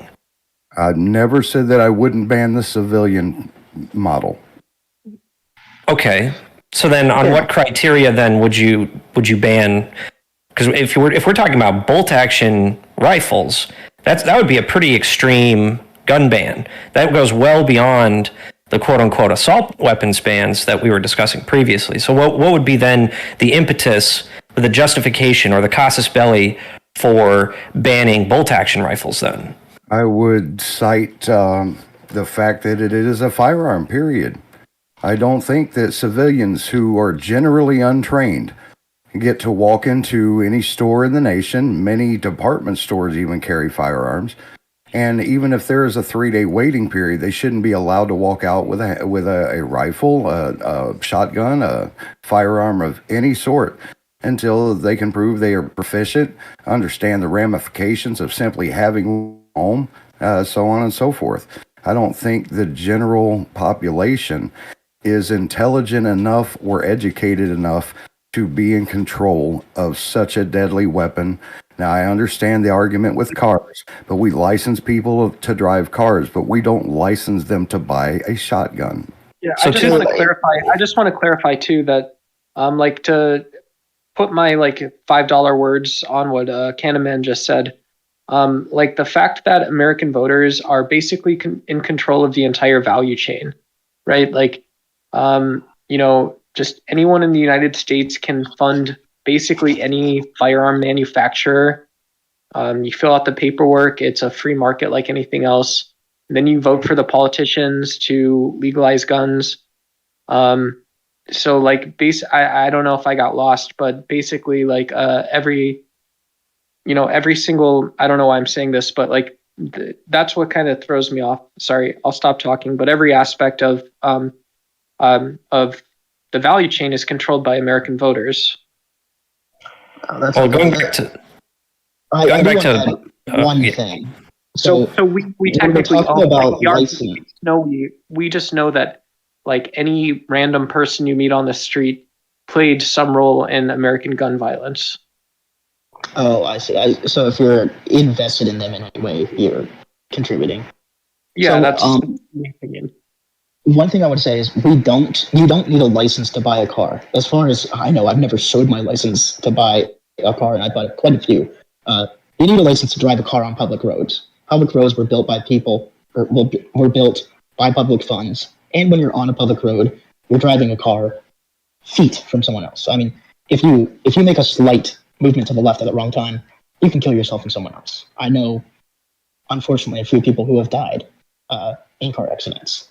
I never said that I wouldn't ban the civilian model. Okay. So then on what criteria then would you ban? Because if we're talking about bolt action rifles, that would be a pretty extreme gun ban. That goes well beyond the quote-unquote assault weapons bans that we were discussing previously. So what would be then the impetus, the justification, or the casus belli for banning bolt-action rifles then? I would cite the fact that it is a firearm, period. I don't think that civilians who are generally untrained get to walk into any store in the nation. Many department stores even carry firearms. And even if there is a 3-day waiting period, they shouldn't be allowed to walk out with a rifle, a shotgun, a firearm of any sort until they can prove they are proficient, understand the ramifications of simply having home, so on and so forth. I don't think the general population is intelligent enough or educated enough to be in control of such a deadly weapon. Now, I understand the argument with cars, but we license people to drive cars, but we don't license them to buy a shotgun. Yeah, so I just want to clarify too that, to put my $5 words on what Cannaman just said. The fact that American voters are basically in control of the entire value chain, right? Just anyone in the United States can fund basically any firearm manufacturer. You fill out the paperwork. It's a free market like anything else. And then you vote for the politicians to legalize guns. I don't know if I got lost, but basically every single, I don't know why I'm saying this, but that's what kind of throws me off. Sorry, I'll stop talking. But every aspect of the value chain is controlled by American voters. Going back to one thing. So we technically about license. We just know that any random person you meet on the street played some role in American gun violence. Oh, I see. So if you're invested in them in any way, you're contributing. Yeah, so, that's my opinion. One thing I would say is you don't need a license to buy a car. As far as I know, I've never showed my license to buy a car, and I bought quite a few. You need a license to drive a car on public roads. Public roads were built by people, or were built by public funds. And when you're on a public road, you're driving a car feet from someone else. I mean, if you make a slight movement to the left at the wrong time, you can kill yourself and someone else. I know, unfortunately, a few people who have died in car accidents.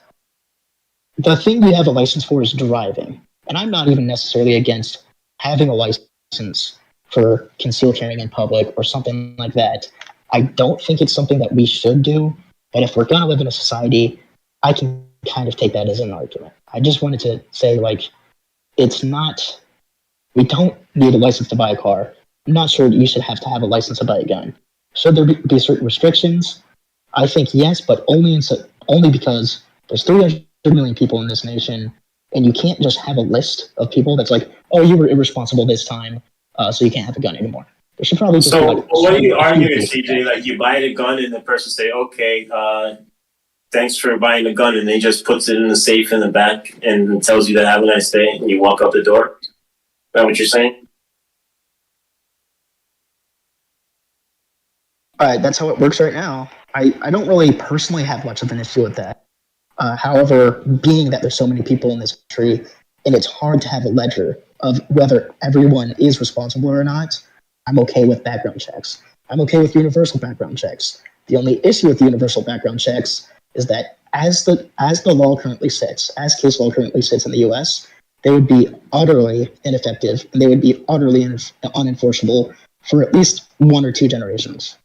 The thing you have a license for is driving. And I'm not even necessarily against having a license for concealed carrying in public or something like that. I don't think it's something that we should do, but if we're going to live in a society, I can kind of take that as an argument. I just wanted to say, we don't need a license to buy a car. I'm not sure that you should have to have a license to buy a gun. Should there be certain restrictions? I think yes, but only because there's 300 million people in this nation, and you can't just have a list of people that's you were irresponsible this time, so you can't have a gun anymore. There should probably just what are you arguing, CJ? You buy the gun and the person say, okay, thanks for buying the gun, and they just puts it in the safe in the back and tells you to have a nice day, and you walk out the door? Is that what you're saying? That's how it works right now. I don't really personally have much of an issue with that. However, being that there's so many people in this country, and it's hard to have a ledger of whether everyone is responsible or not, I'm okay with background checks. I'm okay with universal background checks. The only issue with the universal background checks is that as the law currently sits, as case law currently sits in the U.S., they would be utterly ineffective, and they would be utterly unenforceable for at least 1 or 2 generations.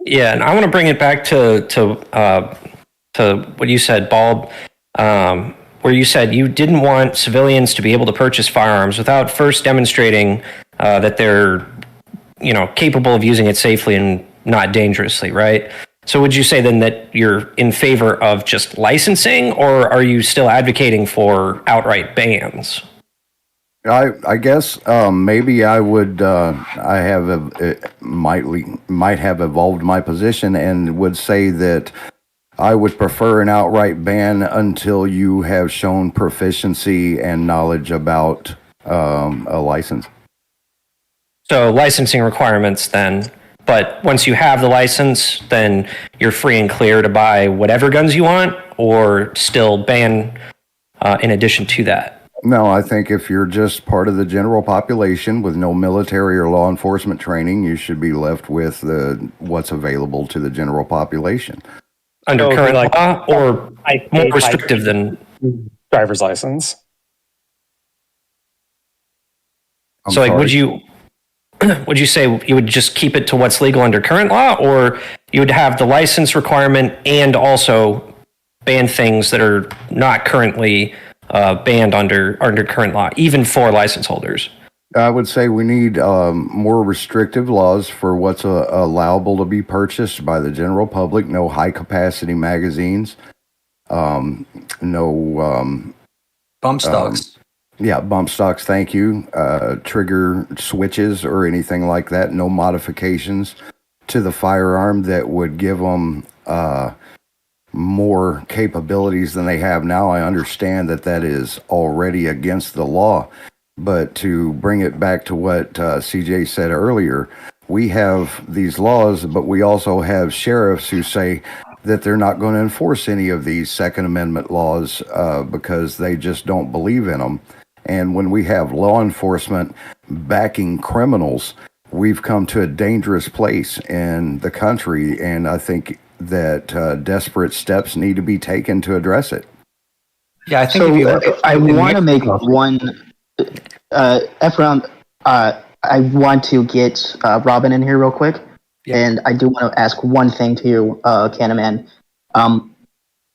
Yeah, and I want to bring it back to what you said, Bob. where you said you didn't want civilians to be able to purchase firearms without first demonstrating that they're, capable of using it safely and not dangerously, right? So would you say then that you're in favor of just licensing, or are you still advocating for outright bans? I guess maybe I would. I have might have evolved my position and would say that I would prefer an outright ban until you have shown proficiency and knowledge about a license. So licensing requirements then, but once you have the license, then you're free and clear to buy whatever guns you want, or still ban in addition to that? No, I think if you're just part of the general population with no military or law enforcement training, you should be left with what's available to the general population. Under So, current like, law, or more restrictive than driver's license. I'm so? Like, sorry. would you say you would just keep it to what's legal under current law, or you would have the license requirement and also ban things that are not currently banned under current law, even for license holders? I would say we need more restrictive laws for what's allowable to be purchased by the general public. No high capacity magazines. No Bump stocks. bump stocks. Thank you. Trigger switches or anything like that. No modifications to the firearm that would give them more capabilities than they have now. I understand that is already against the law. But to bring it back to what CJ said earlier, we have these laws, but we also have sheriffs who say that they're not going to enforce any of these Second Amendment laws because they just don't believe in them. And when we have law enforcement backing criminals, we've come to a dangerous place in the country. And I think that desperate steps need to be taken to address it. Yeah, I think So if you look at I want to make one. Efron, I want to get Robin in here real quick, and I do want to ask one thing to you, Canaman.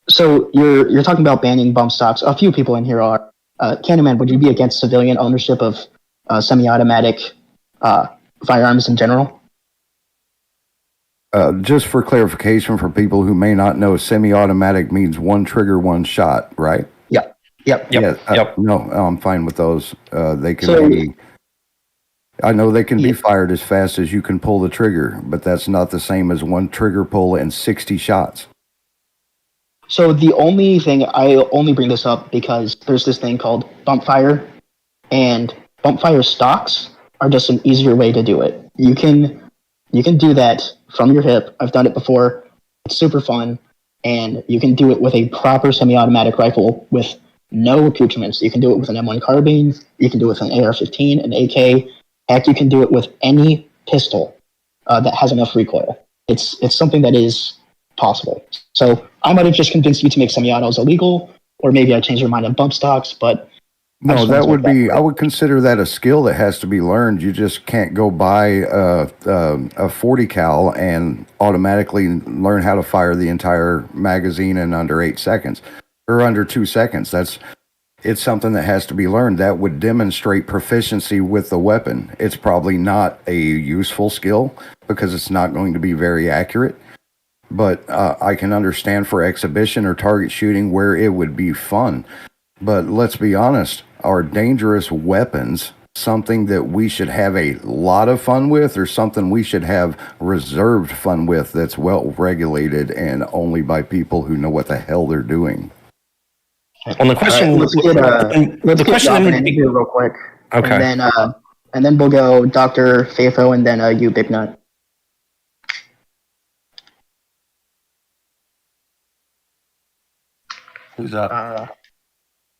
So you're talking about banning bump stocks. A few people in here are. Canaman, would you be against civilian ownership of semi-automatic firearms in general? Just for clarification for people who may not know, semi-automatic means one trigger, one shot, right? Yep. No, I'm fine with those. They can be. I know they can be fired as fast as you can pull the trigger, but that's not the same as one trigger pull and 60 shots. So the only thing I only bring this up because there's this thing called bump fire, and bump fire stocks are just an easier way to do it. You can do that from your hip. I've done it before. It's super fun, and you can do it with a proper semi-automatic rifle with no accoutrements. You can do it with an M1 carbine. You can do it with an AR-15, an AK. Heck, you can do it with any pistol that has enough recoil. It's something that is possible. So I might have just convinced you to make semi-autos illegal, or maybe I changed your mind on bump stocks, but... No, that would be... I would consider that a skill that has to be learned. You just can't go buy a 40 cal and automatically learn how to fire the entire magazine in under 8 seconds. Or under 2 seconds. It's something that has to be learned. That would demonstrate proficiency with the weapon. It's probably not a useful skill because it's not going to be very accurate. But I can understand for exhibition or target shooting where it would be fun. But let's be honest, are dangerous weapons something that we should have a lot of fun with, or something we should have reserved fun with that's well regulated and only by people who know what the hell they're doing? Well, the question, let's get Robin in here real quick. Okay. And then we'll go Dr. Faithful and then you, Big Nut. Who's up?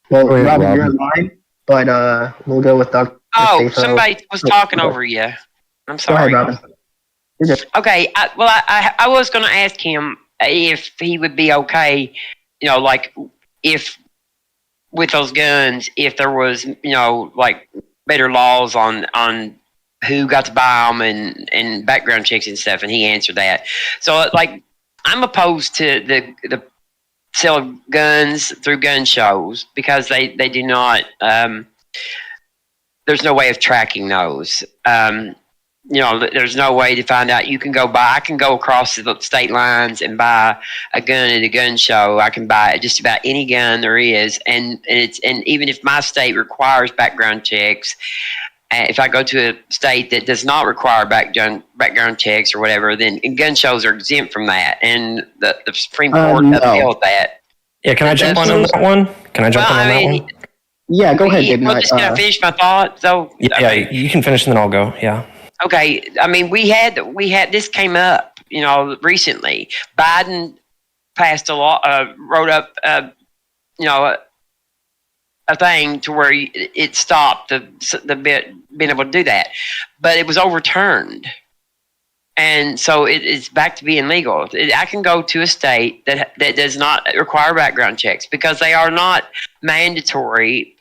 Well, Robin, you're in line, but we'll go with Dr. Oh, Faithful. somebody was talking over you. I'm sorry. Go ahead, Robin. You're good. Okay, I was going to ask him if he would be okay, like if with those guns, if there was, like better laws on who got to buy them and background checks and stuff, and he answered that. So, like, I'm opposed to the sell guns through gun shows because they do not. There's no way of tracking those. There's no way to find out. You can go buy. I can go across the state lines and buy a gun at a gun show. I can buy just about any gun there is, and even if my state requires background checks, if I go to a state that does not require background checks or whatever, then gun shows are exempt from that, and the Supreme Court upheld that. Yeah, can I jump on that one? Can I jump on that one? Yeah, go ahead, David. Well, just can I finish my thought? So yeah, you can finish and then I'll go. Yeah. Okay, I mean, we had this came up, recently. Biden passed a law, wrote up, a thing to where it stopped the being able to do that, but it was overturned, and so it's back to being legal. I can go to a state that does not require background checks because they are not mandatory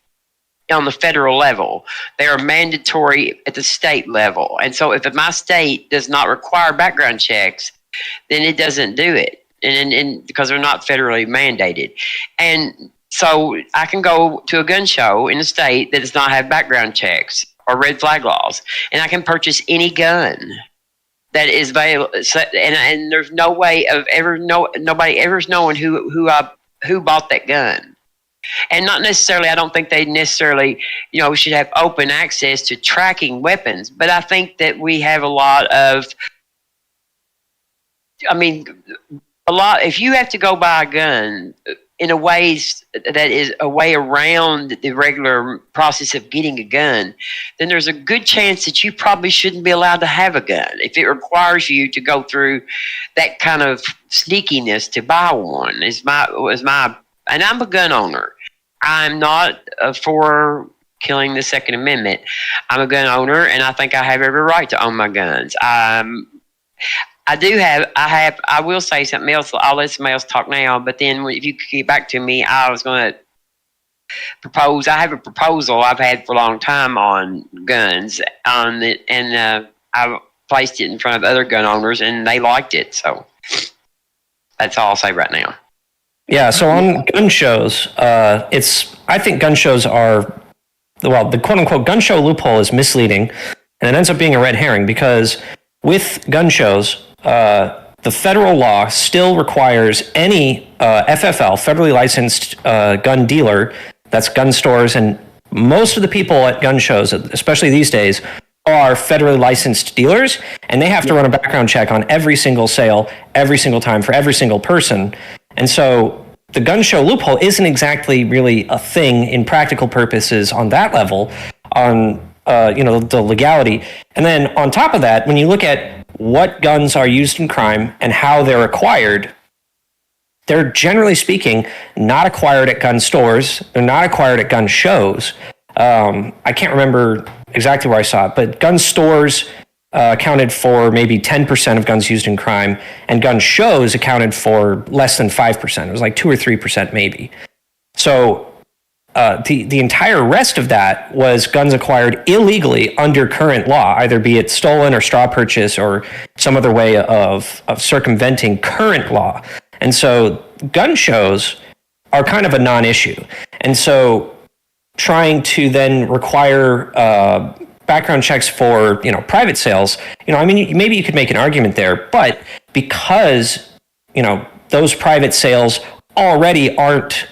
on the federal level. They are mandatory at the state level. And so if my state does not require background checks, then it doesn't do it. And because they're not federally mandated. And so I can go to a gun show in a state that does not have background checks or red flag laws, and I can purchase any gun that is available. And there's no way of nobody ever knowing who bought that gun. And not necessarily, I don't think they necessarily, should have open access to tracking weapons. But I think that we have a lot, if you have to go buy a gun in a ways that is a way around the regular process of getting a gun, then there's a good chance that you probably shouldn't be allowed to have a gun if it requires you to go through that kind of sneakiness to buy one. And I'm a gun owner. I'm not for killing the Second Amendment. I'm a gun owner, and I think I have every right to own my guns. I will say something else. I'll let somebody else talk now, but then if you could get back to me, I was going to propose. I have a proposal I've had for a long time on guns, and I placed it in front of other gun owners, and they liked it. So that's all I'll say right now. Yeah, so on gun shows, I think gun shows are, the quote-unquote gun show loophole is misleading, and it ends up being a red herring because with gun shows, the federal law still requires any FFL, federally licensed gun dealer, that's gun stores, and most of the people at gun shows, especially these days, are federally licensed dealers, and they have to run a background check on every single sale, every single time, for every single person. And so the gun show loophole isn't exactly really a thing in practical purposes on that level, on the legality. And then on top of that, when you look at what guns are used in crime and how they're acquired, they're generally speaking not acquired at gun stores. They're not acquired at gun shows. I can't remember exactly where I saw it, but gun stores accounted for maybe 10% of guns used in crime, and gun shows accounted for less than 5%. It was like 2 or 3% maybe. So the entire rest of that was guns acquired illegally under current law, either be it stolen or straw purchase or some other way of circumventing current law. And so gun shows are kind of a non-issue. And so trying to then require background checks for private sales, maybe you could make an argument there, but because those private sales already aren't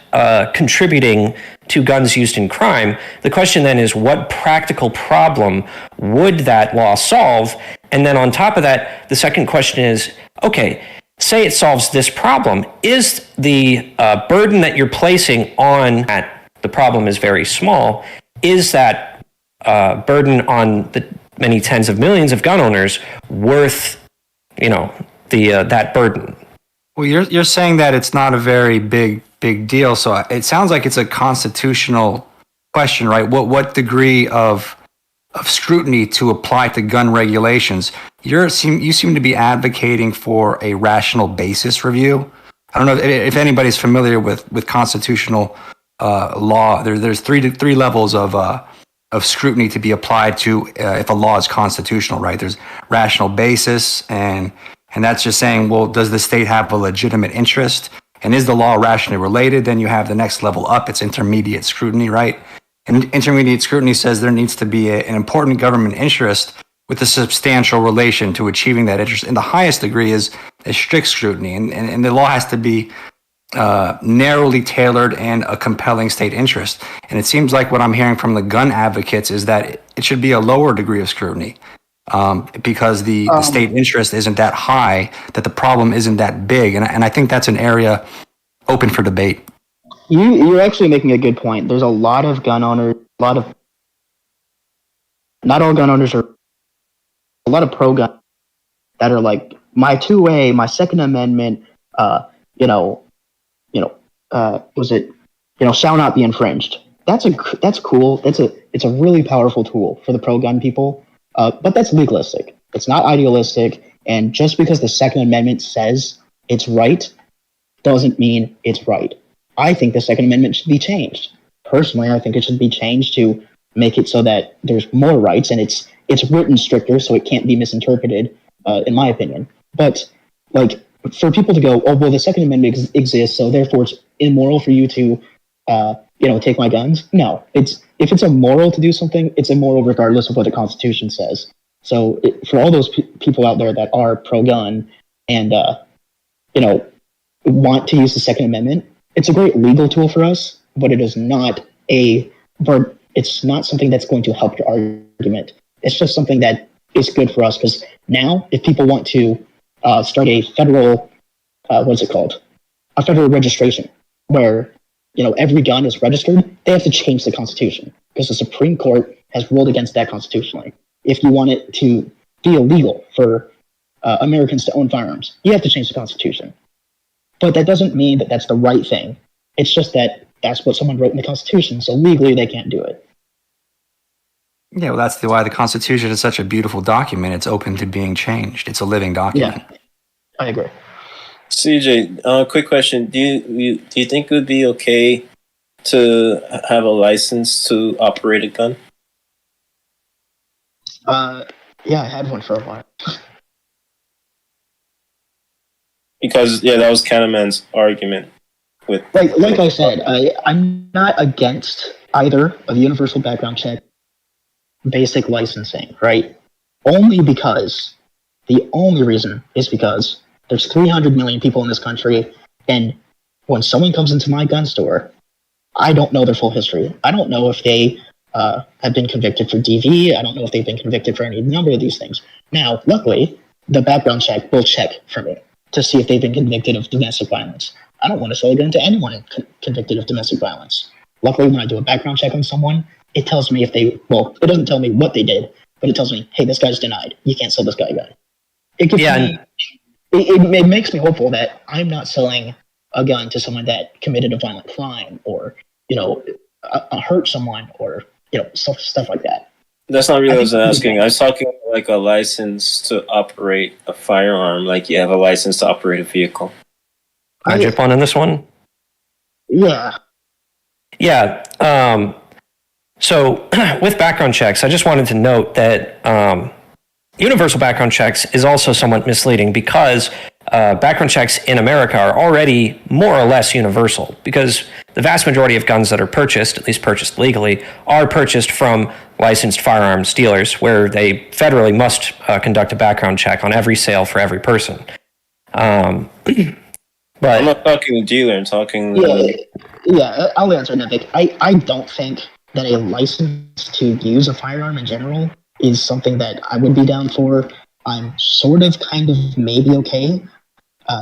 contributing to guns used in crime, the question then is, what practical problem would that law solve? And then on top of that, the second question is, okay, say it solves this problem. Is the burden that you're placing on that the problem is very small, is that burden on the many tens of millions of gun owners worth, that burden? Well, you're saying that it's not a very big deal, so it sounds like it's a constitutional question, right? What degree of scrutiny to apply to gun regulations? You seem to be advocating for a rational basis review. I don't know if anybody's familiar with constitutional law. There's three levels of scrutiny to be applied to if a law is constitutional, right? There's rational basis, and that's just saying, well, does the state have a legitimate interest And is the law rationally related? Then you have the next level up. It's intermediate scrutiny, right? And intermediate scrutiny says there needs to be an important government interest with a substantial relation to achieving that interest. And the highest degree is a strict scrutiny. And the law has to be narrowly tailored and a compelling state interest. And it seems like what I'm hearing from the gun advocates is that it should be a lower degree of scrutiny because the state interest isn't that high, that the problem isn't that big. And I think that's an area open for debate. You're actually making a good point. There's a lot of gun owners, not all gun owners are, a lot of pro-gun that are like, my 2A, my Second Amendment, shall not be infringed. That's cool. It's a really powerful tool for the pro-gun people. But that's legalistic. It's not idealistic. And just because the Second Amendment says it's right, doesn't mean it's right. I think the Second Amendment should be changed. Personally, I think it should be changed to make it so that there's more rights, and it's written stricter so it can't be misinterpreted, in my opinion. But like, for people to go, oh well, the Second Amendment exists, so therefore it's immoral for you to, take my guns. No, if it's immoral to do something, it's immoral regardless of what the Constitution says. So for all those people out there that are pro-gun and want to use the Second Amendment, it's a great legal tool for us, but it is not it's not something that's going to help your argument. It's just something that is good for us, because now if people want to start a federal, a federal registration where, every gun is registered, they have to change the Constitution because the Supreme Court has ruled against that constitutionally. If you want it to be illegal for Americans to own firearms, you have to change the Constitution. But that doesn't mean that that's the right thing. It's just that that's what someone wrote in the Constitution, so legally they can't do it. Yeah, well, that's why the Constitution is such a beautiful document. It's open to being changed. It's a living document. Yeah, I agree. CJ, quick question: Do you think it would be okay to have a license to operate a gun? Yeah, I had one for a while. Because that was Canaman's argument. With like I said, I'm not against either of universal background check, basic licensing, right? The only reason is because there's 300 million people in this country, and when someone comes into my gun store, I don't know their full history. I don't know if they have been convicted for DV. I don't know if they've been convicted for any number of these things. Now, luckily, the background check will check for me to see if they've been convicted of domestic violence. I don't want to sell a gun to anyone convicted of domestic violence. Luckily, when I do a background check on someone, it tells me it doesn't tell me what they did, but it tells me, hey, this guy's denied. You can't sell this guy a gun. It makes me hopeful that I'm not selling a gun to someone that committed a violent crime or, hurt someone or, stuff like that. That's not really what I was asking. I was talking like a license to operate a firearm, like you have a license to operate a vehicle. Can I jump on this one? Yeah. Yeah. So with background checks, I just wanted to note that universal background checks is also somewhat misleading because background checks in America are already more or less universal, because the vast majority of guns that are purchased, at least purchased legally, are purchased from licensed firearms dealers, where they federally must conduct a background check on every sale for every person. But I'm not talking dealer, I'm talking... Yeah, I'll answer that, Vic. I don't think that a license to use a firearm in general is something that I would be down for. I'm sort of, kind of, maybe okay.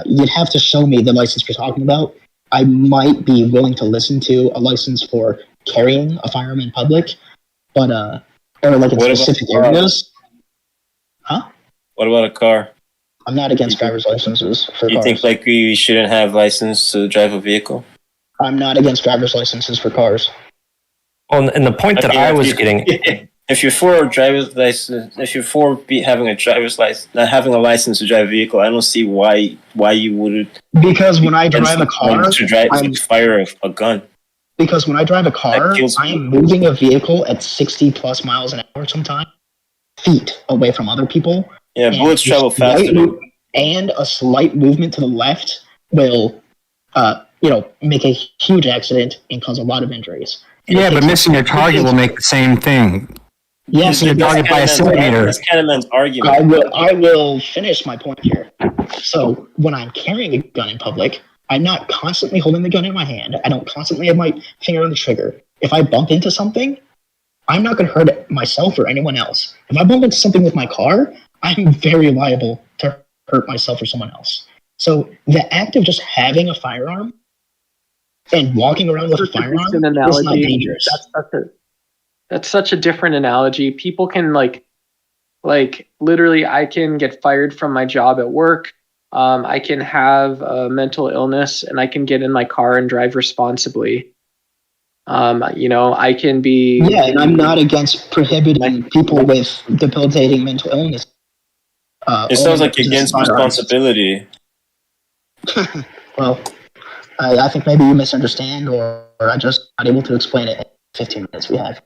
You'd have to show me the license you're talking about. I might be willing to listen to a license for carrying a firearm in public, but, or like in specific areas. Huh? What about a car? I'm not against driver's licenses for cars. You think like we shouldn't have license to drive a vehicle? I'm not against driver's licenses for cars. Well, and the point that I was getting... If you're for a driver's license, if you're for having a driver's license, not having a license to drive a vehicle, I don't see why you would. Because when I drive a car, to fire a gun. Because when I drive a car, I'm moving a vehicle at 60 plus miles an hour sometimes, feet away from other people. Yeah, bullets travel faster. And a slight movement to the left will make a huge accident and cause a lot of injuries. And Yeah, but missing your target will make the same thing. Yes, missing your target by a centimeter. That's Canaman's argument. I will finish my point here. So when I'm carrying a gun in public, I'm not constantly holding the gun in my hand. I don't constantly have my finger on the trigger. If I bump into something, I'm not going to hurt myself or anyone else. If I bump into something with my car, I'm very liable to hurt myself or someone else. So the act of just having a firearm and walking around with a firearm is not dangerous. That's such a different analogy. People can like literally, I can get fired from my job at work. I can have a mental illness and I can get in my car and drive responsibly. I can be... Yeah, and I'm not against prohibiting people with debilitating mental illness. It sounds like you're against responsibility. Well, I think maybe you misunderstand, or I just not able to explain it in 15 minutes we have.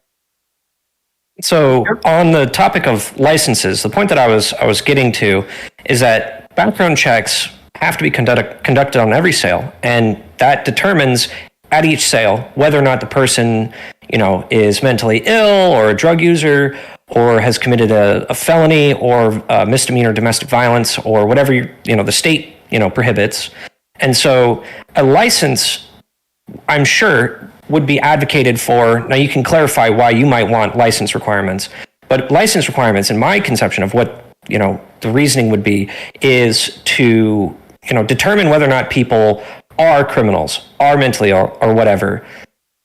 So on the topic of licenses, the point that I was getting to is that background checks have to be conducted on every sale, and that determines at each sale whether or not the person, is mentally ill or a drug user or has committed a felony or a misdemeanor domestic violence or whatever the state prohibits. And so a license, I'm sure, would be advocated for. Now you can clarify why you might want license requirements, but license requirements, in my conception of what the reasoning would be, is to determine whether or not people are criminals, are mentally ill, or whatever.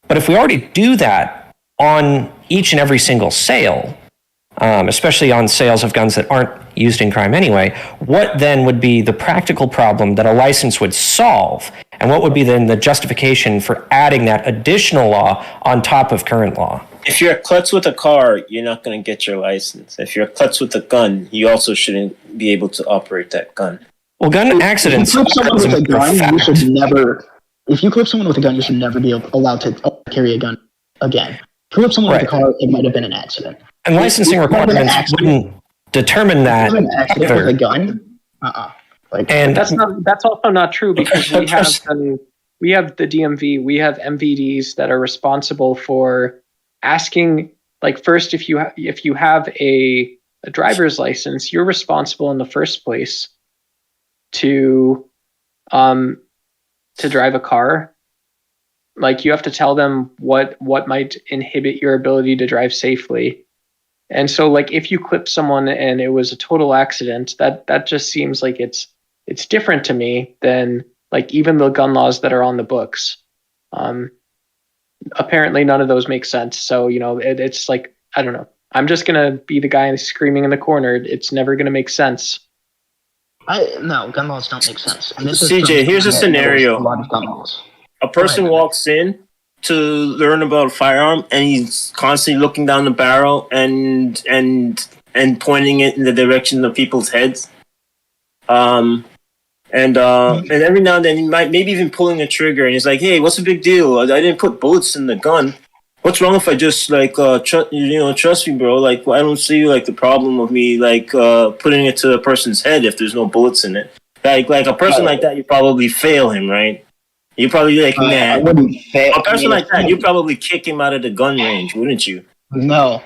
But if we already do that on each and every single sale, especially on sales of guns that aren't used in crime anyway, what then would be the practical problem that a license would solve? And what would be then the justification for adding that additional law on top of current law? If you're a klutz with a car, you're not going to get your license. If you're a klutz with a gun, you also shouldn't be able to operate that gun. Well, gun accidents... If you clip someone with a gun, you should never... If you clip someone with a gun, you should never be allowed to carry a gun again. If you clip someone with a car, it might have been an accident. And licensing requirements wouldn't determine that. An accident with a gun? And that's also not true, because we have the DMV, we have MVDs that are responsible for asking. Like, first, if you have a driver's license, you're responsible in the first place to drive a car. Like, you have to tell them what might inhibit your ability to drive safely. And so, like, if you clip someone and it was a total accident, that just seems like it's different to me than, like, even the gun laws that are on the books. Apparently none of those make sense. So, it's like, I don't know. I'm just going to be the guy screaming in the corner. It's never going to make sense. No, gun laws don't make sense. And this CJ, here's a scenario. A lot of gun laws. A person walks in to learn about a firearm, and he's constantly looking down the barrel and pointing it in the direction of people's heads. And every now and then he might maybe even pulling a trigger, and he's like, "Hey, what's the big deal? I didn't put bullets in the gun. What's wrong if I just trust me, bro? Like, I don't see like the problem of me putting it to a person's head if there's no bullets in it. Like a person like that, you probably fail him, right? You probably like, nah. A person like that, you probably kick him out of the gun range, wouldn't you? No.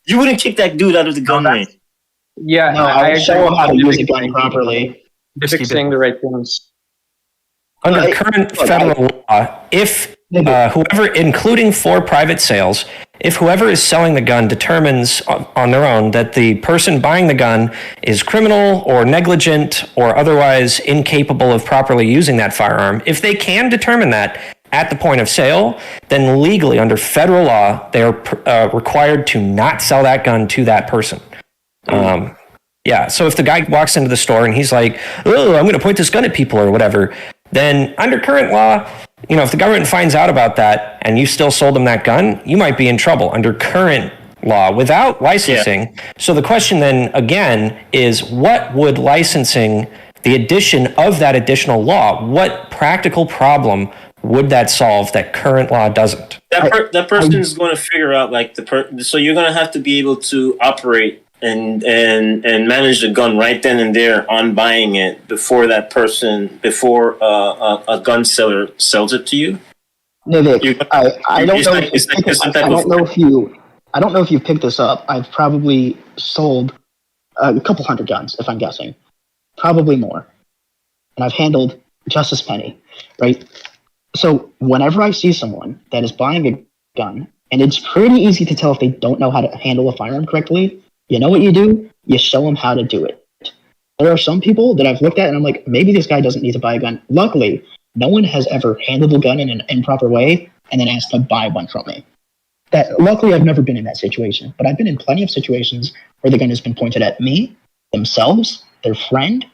You wouldn't kick that dude out of the gun range. Yeah, no, I show him how to use a gun properly. Just saying the right things. Under current federal law, if whoever, including for private sales, if whoever is selling the gun determines on their own that the person buying the gun is criminal or negligent or otherwise incapable of properly using that firearm, if they can determine that at the point of sale, then legally under federal law, they are required to not sell that gun to that person. Yeah, so if the guy walks into the store and he's like, "Oh, I'm going to point this gun at people," or whatever, then under current law, if the government finds out about that and you still sold them that gun, you might be in trouble under current law without licensing. Yeah. So the question then again is, what would licensing, the addition of that additional law, what practical problem would that solve that current law doesn't? That person is going to figure out so you're going to have to be able to operate and manage the gun right then and there on buying it before a gun seller sells it to you? Nivik, I don't know. I don't know if you picked this up. I've probably sold a couple hundred guns, if I'm guessing, probably more, and I've handled just as many, right? So whenever I see someone that is buying a gun, and it's pretty easy to tell if they don't know how to handle a firearm correctly, you know what you do? You show them how to do it. There are some people that I've looked at and I'm like, maybe this guy doesn't need to buy a gun. Luckily, no one has ever handled a gun in an improper way and then asked to buy one from me. Luckily, I've never been in that situation, but I've been in plenty of situations where the gun has been pointed at me, themselves, their friend,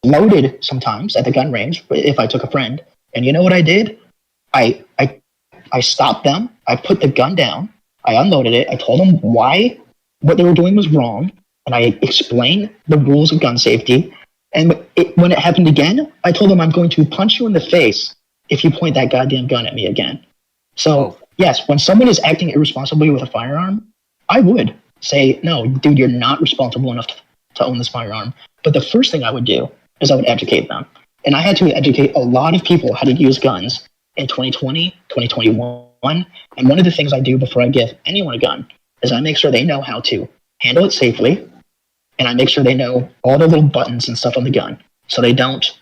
loaded sometimes at the gun range if I took a friend. And you know what I did? I stopped them. I put the gun down. I unloaded it. I told them why what they were doing was wrong, and I explained the rules of gun safety. And when it happened again, I told them I'm going to punch you in the face if you point that goddamn gun at me again. So, yes, when someone is acting irresponsibly with a firearm, I would say, no, dude, you're not responsible enough to own this firearm. But the first thing I would do is I would educate them. And I had to educate a lot of people how to use guns in 2020, 2021. And one of the things I do before I give anyone a gun is I make sure they know how to handle it safely. And I make sure they know all the little buttons and stuff on the gun so they don't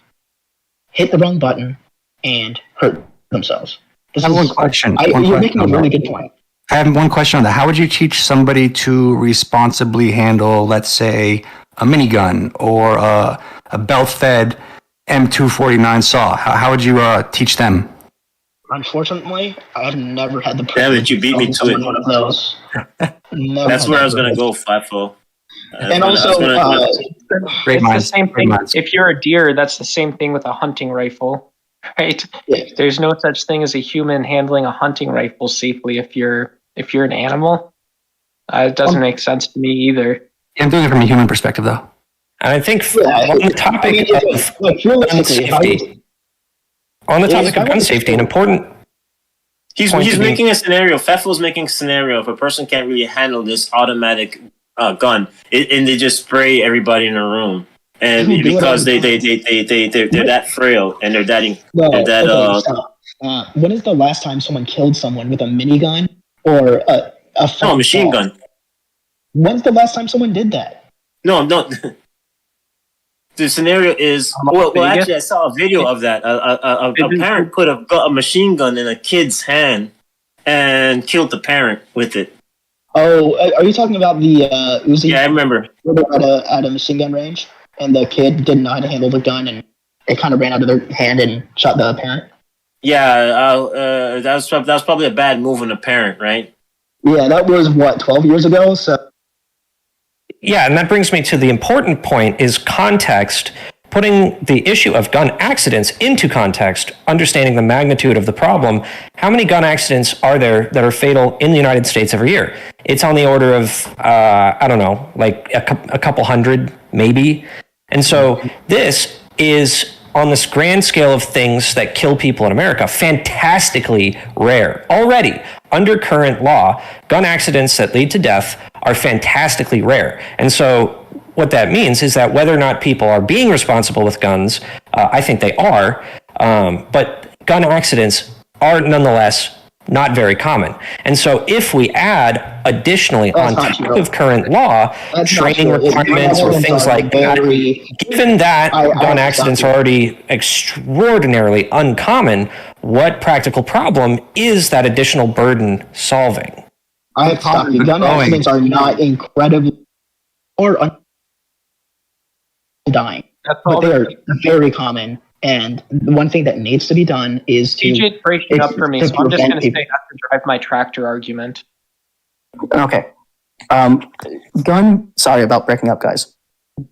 hit the wrong button and hurt themselves. I have one question. You're making a really good point. I have one question on that. How would you teach somebody to responsibly handle, let's say, a minigun or a belt-fed M249 saw? How would you teach them? Unfortunately, I've never had the privilege. Damn it, you beat me to it. One of those. That's where I was going to go, FIFO. And also, it's the same thing. If you're a deer, that's the same thing with a hunting rifle, right? Yeah. There's no such thing as a human handling a hunting rifle safely if you're an animal. It doesn't make sense to me either. Yeah, I'm doing it from a human perspective, though. And I think on the topic of gun safety, an important He's making a scenario. Fefo's making a scenario if a person can't really handle this automatic gun, and they just spray everybody in a room, and because they're that frail and they're that. When is the last time someone killed someone with a minigun or a machine gun? When's the last time someone did that? No. The scenario is actually, I saw a video of that. A parent put a machine gun in a kid's hand and killed the parent with it. Oh, are you talking about the Uzi? Yeah, I remember. At a machine gun range, and the kid didn't know how to handle the gun, and it kind of ran out of their hand and shot the parent. Yeah, that was probably a bad move on the parent, right? Yeah, that was 12 years ago. So. Yeah, and that brings me to the important point is context, putting the issue of gun accidents into context, understanding the magnitude of the problem. How many gun accidents are there that are fatal in the United States every year? It's on the order of, I don't know, like a couple hundred, maybe. And so this is, on this grand scale of things that kill people in America, fantastically rare. Already, under current law, gun accidents that lead to death are fantastically rare. And so what that means is that whether or not people are being responsible with guns, I think they are, but gun accidents are nonetheless not very common. And so if we add additionally on top of current law, training requirements or things like that, given that gun accidents are already extraordinarily uncommon, what practical problem is that additional burden solving? I have stopped you. Gun accidents are not incredibly or dying, but they are very common. And the one thing that needs to be done is to... TJ's breaking up for me, so I'm just going to say I have to drive my tractor argument. Okay. Sorry about breaking up, guys.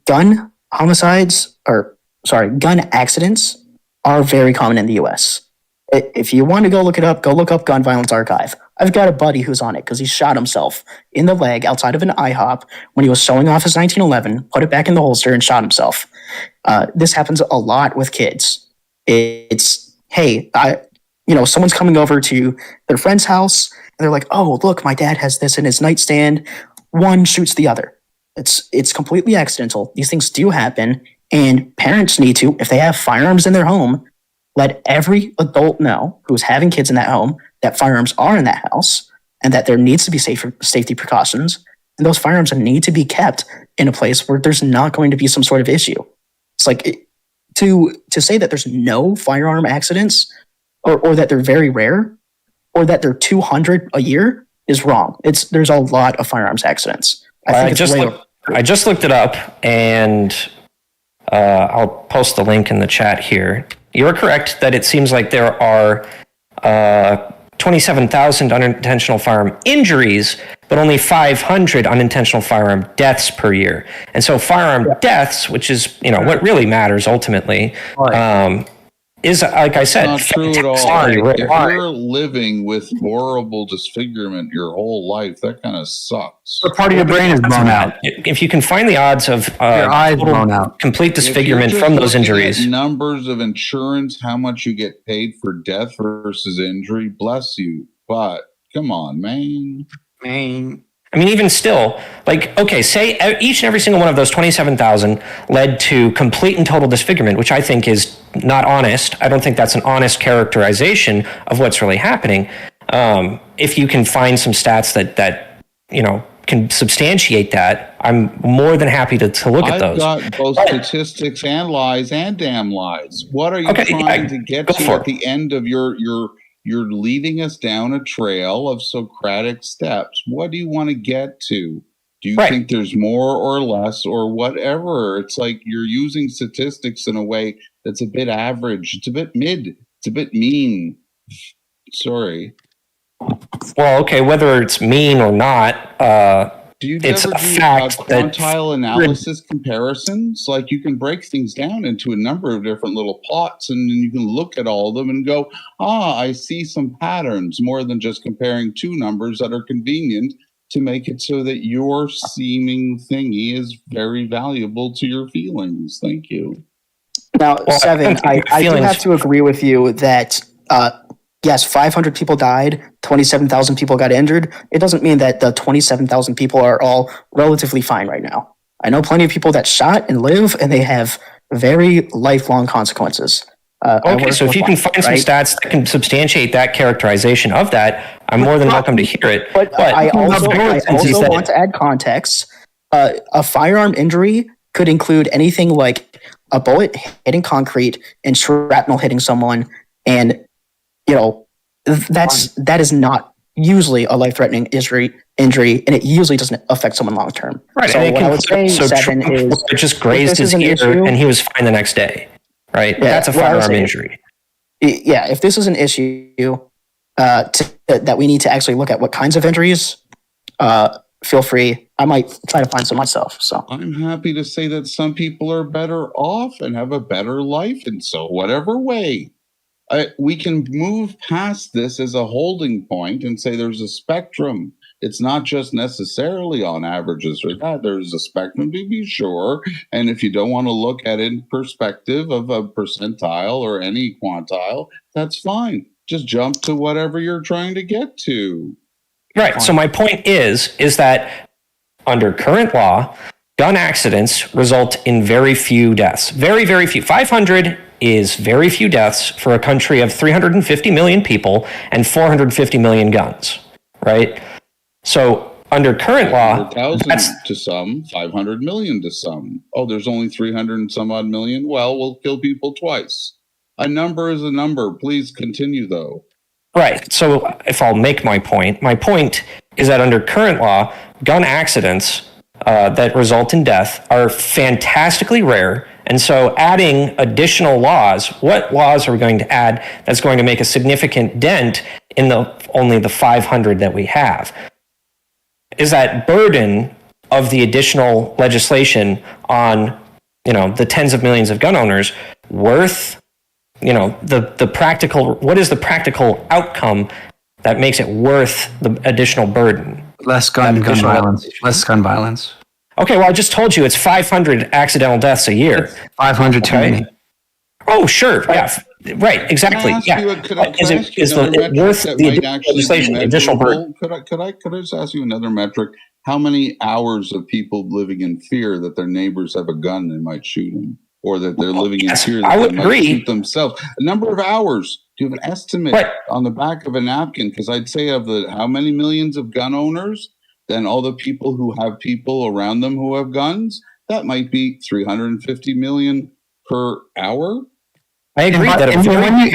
Gun accidents are very common in the U.S. If you want to go look it up, go look up Gun Violence Archive. I've got a buddy who's on it because he shot himself in the leg outside of an IHOP when he was showing off his 1911, put it back in the holster, and shot himself. This happens a lot with kids. It's, hey, someone's coming over to their friend's house, and they're like, oh, look, my dad has this in his nightstand. one shoots the other. It's completely accidental. These things do happen, and parents need to, if they have firearms in their home, let every adult know who's having kids in that home that firearms are in that house and that there needs to be safety precautions. And those firearms need to be kept in a place where there's not going to be some sort of issue. It's like to say that there's no firearm accidents or that they're very rare or that they're 200 a year is wrong. There's a lot of firearms accidents. I just looked it up, and I'll post the link in the chat here. You're correct that it seems like there are 27,000 unintentional firearm injuries, but only 500 unintentional firearm deaths per year. And so firearm deaths, which is what really matters ultimately, is, like I said, not true at all. If you're living with horrible disfigurement your whole life, that kind of sucks. What part of your brain is blown out? If you can find the odds of your eyes blown out, complete disfigurement from those injuries, numbers of insurance, how much you get paid for death versus injury, bless you. But come on, man. I mean, even still, like, okay, say each and every single one of those 27,000 led to complete and total disfigurement, which I think is not honest. I don't think that's an honest characterization of what's really happening. If you can find some stats that can substantiate that, I'm more than happy to look at those. I've got both statistics and lies and damn lies. What are you trying to get to at the end of you're leading us down a trail of Socratic steps. What do you want to get to? Do you think there's more or less or whatever? It's like you're using statistics in a way that's a bit average. It's a bit mid. It's a bit mean. Sorry. Well, okay, whether it's mean or not, it's a fact that quantile analysis comparisons, like you can break things down into a number of different little pots, and then you can look at all of them and go, I see some patterns, more than just comparing two numbers that are convenient to make it so that your seeming thingy is very valuable to your feelings. Thank you. Now, Seven, I do have to agree with you that yes, 500 people died, 27,000 people got injured. It doesn't mean that the 27,000 people are all relatively fine right now. I know plenty of people that shot and live, and they have very lifelong consequences. Okay, so if you can find some stats that can substantiate that characterization of that, I'm more than welcome to hear it. But I also want to add context. A firearm injury could include anything like a bullet hitting concrete and shrapnel hitting someone, and that is not usually a life-threatening injury, and it usually doesn't affect someone long term. Right. So what I would say, Seven, is it just grazed his ear and he was fine the next day. Right. Yeah, that's a firearm injury. Yeah. If this is an issue that we need to actually look at what kinds of injuries, feel free. I might try to find some myself. So I'm happy to say that some people are better off and have a better life in so whatever way. We can move past this as a holding point and say there's a spectrum. It's not just necessarily on averages or that. There's a spectrum to be sure. And if you don't want to look at it in perspective of a percentile or any quantile, that's fine. Just jump to whatever you're trying to get to. Right. Fine. So my point is that under current law, gun accidents result in very few deaths. Very, very few. 500 is very few deaths for a country of 350 million people and 450 million guns, right? So under current law, 100,000 to some, 500 million to some. Oh, there's only 300 and some odd million? Well, we'll kill people twice. A number is a number. Please continue, though. Right. So if I'll make my point is that under current law, gun accidents that result in death are fantastically rare. And so adding additional laws, what laws are we going to add that's going to make a significant dent in only the 500 that we have? Is that burden of the additional legislation on, the tens of millions of gun owners worth, the practical, what is the practical outcome that makes it worth the additional burden? Less gun violence. Less gun violence. Okay, well, I just told you it's 500 accidental deaths a year. 500 too many. Oh, sure. Yeah. Right, exactly. Yeah. Could I ask you another metric that might actually be measurable? Could I just ask you another metric? How many hours of people living in fear that their neighbors have a gun they might shoot them, or that they're living in fear that they might shoot themselves? A number of hours. Do you have an estimate on the back of a napkin? Because I'd say of the how many millions of gun owners, then all the people who have people around them who have guns, that might be 350 million per hour. I agree that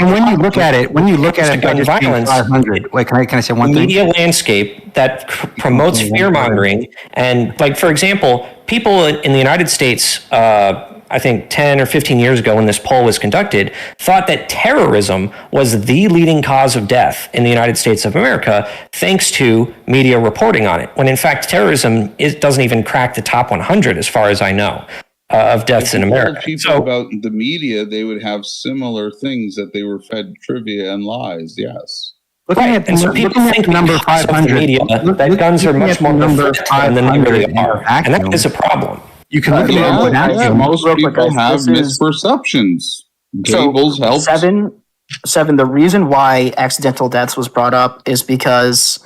when you look at it, gun violence, 500. Wait, can I say one thing? Media landscape that promotes fear mongering, and like for example, people in the United States, I think 10 or 15 years ago when this poll was conducted, thought that terrorism was the leading cause of death in the United States of America, thanks to media reporting on it. When in fact, terrorism doesn't even crack the top 100 as far as I know. Of deaths in America. People about the media, they would have similar things that they were fed trivia and lies. Yes. And so people think number 500 media that guns are much more number 500 than they really are, and that is a problem. You can look at most people have misperceptions. Tables help. Seven. The reason why accidental deaths was brought up is because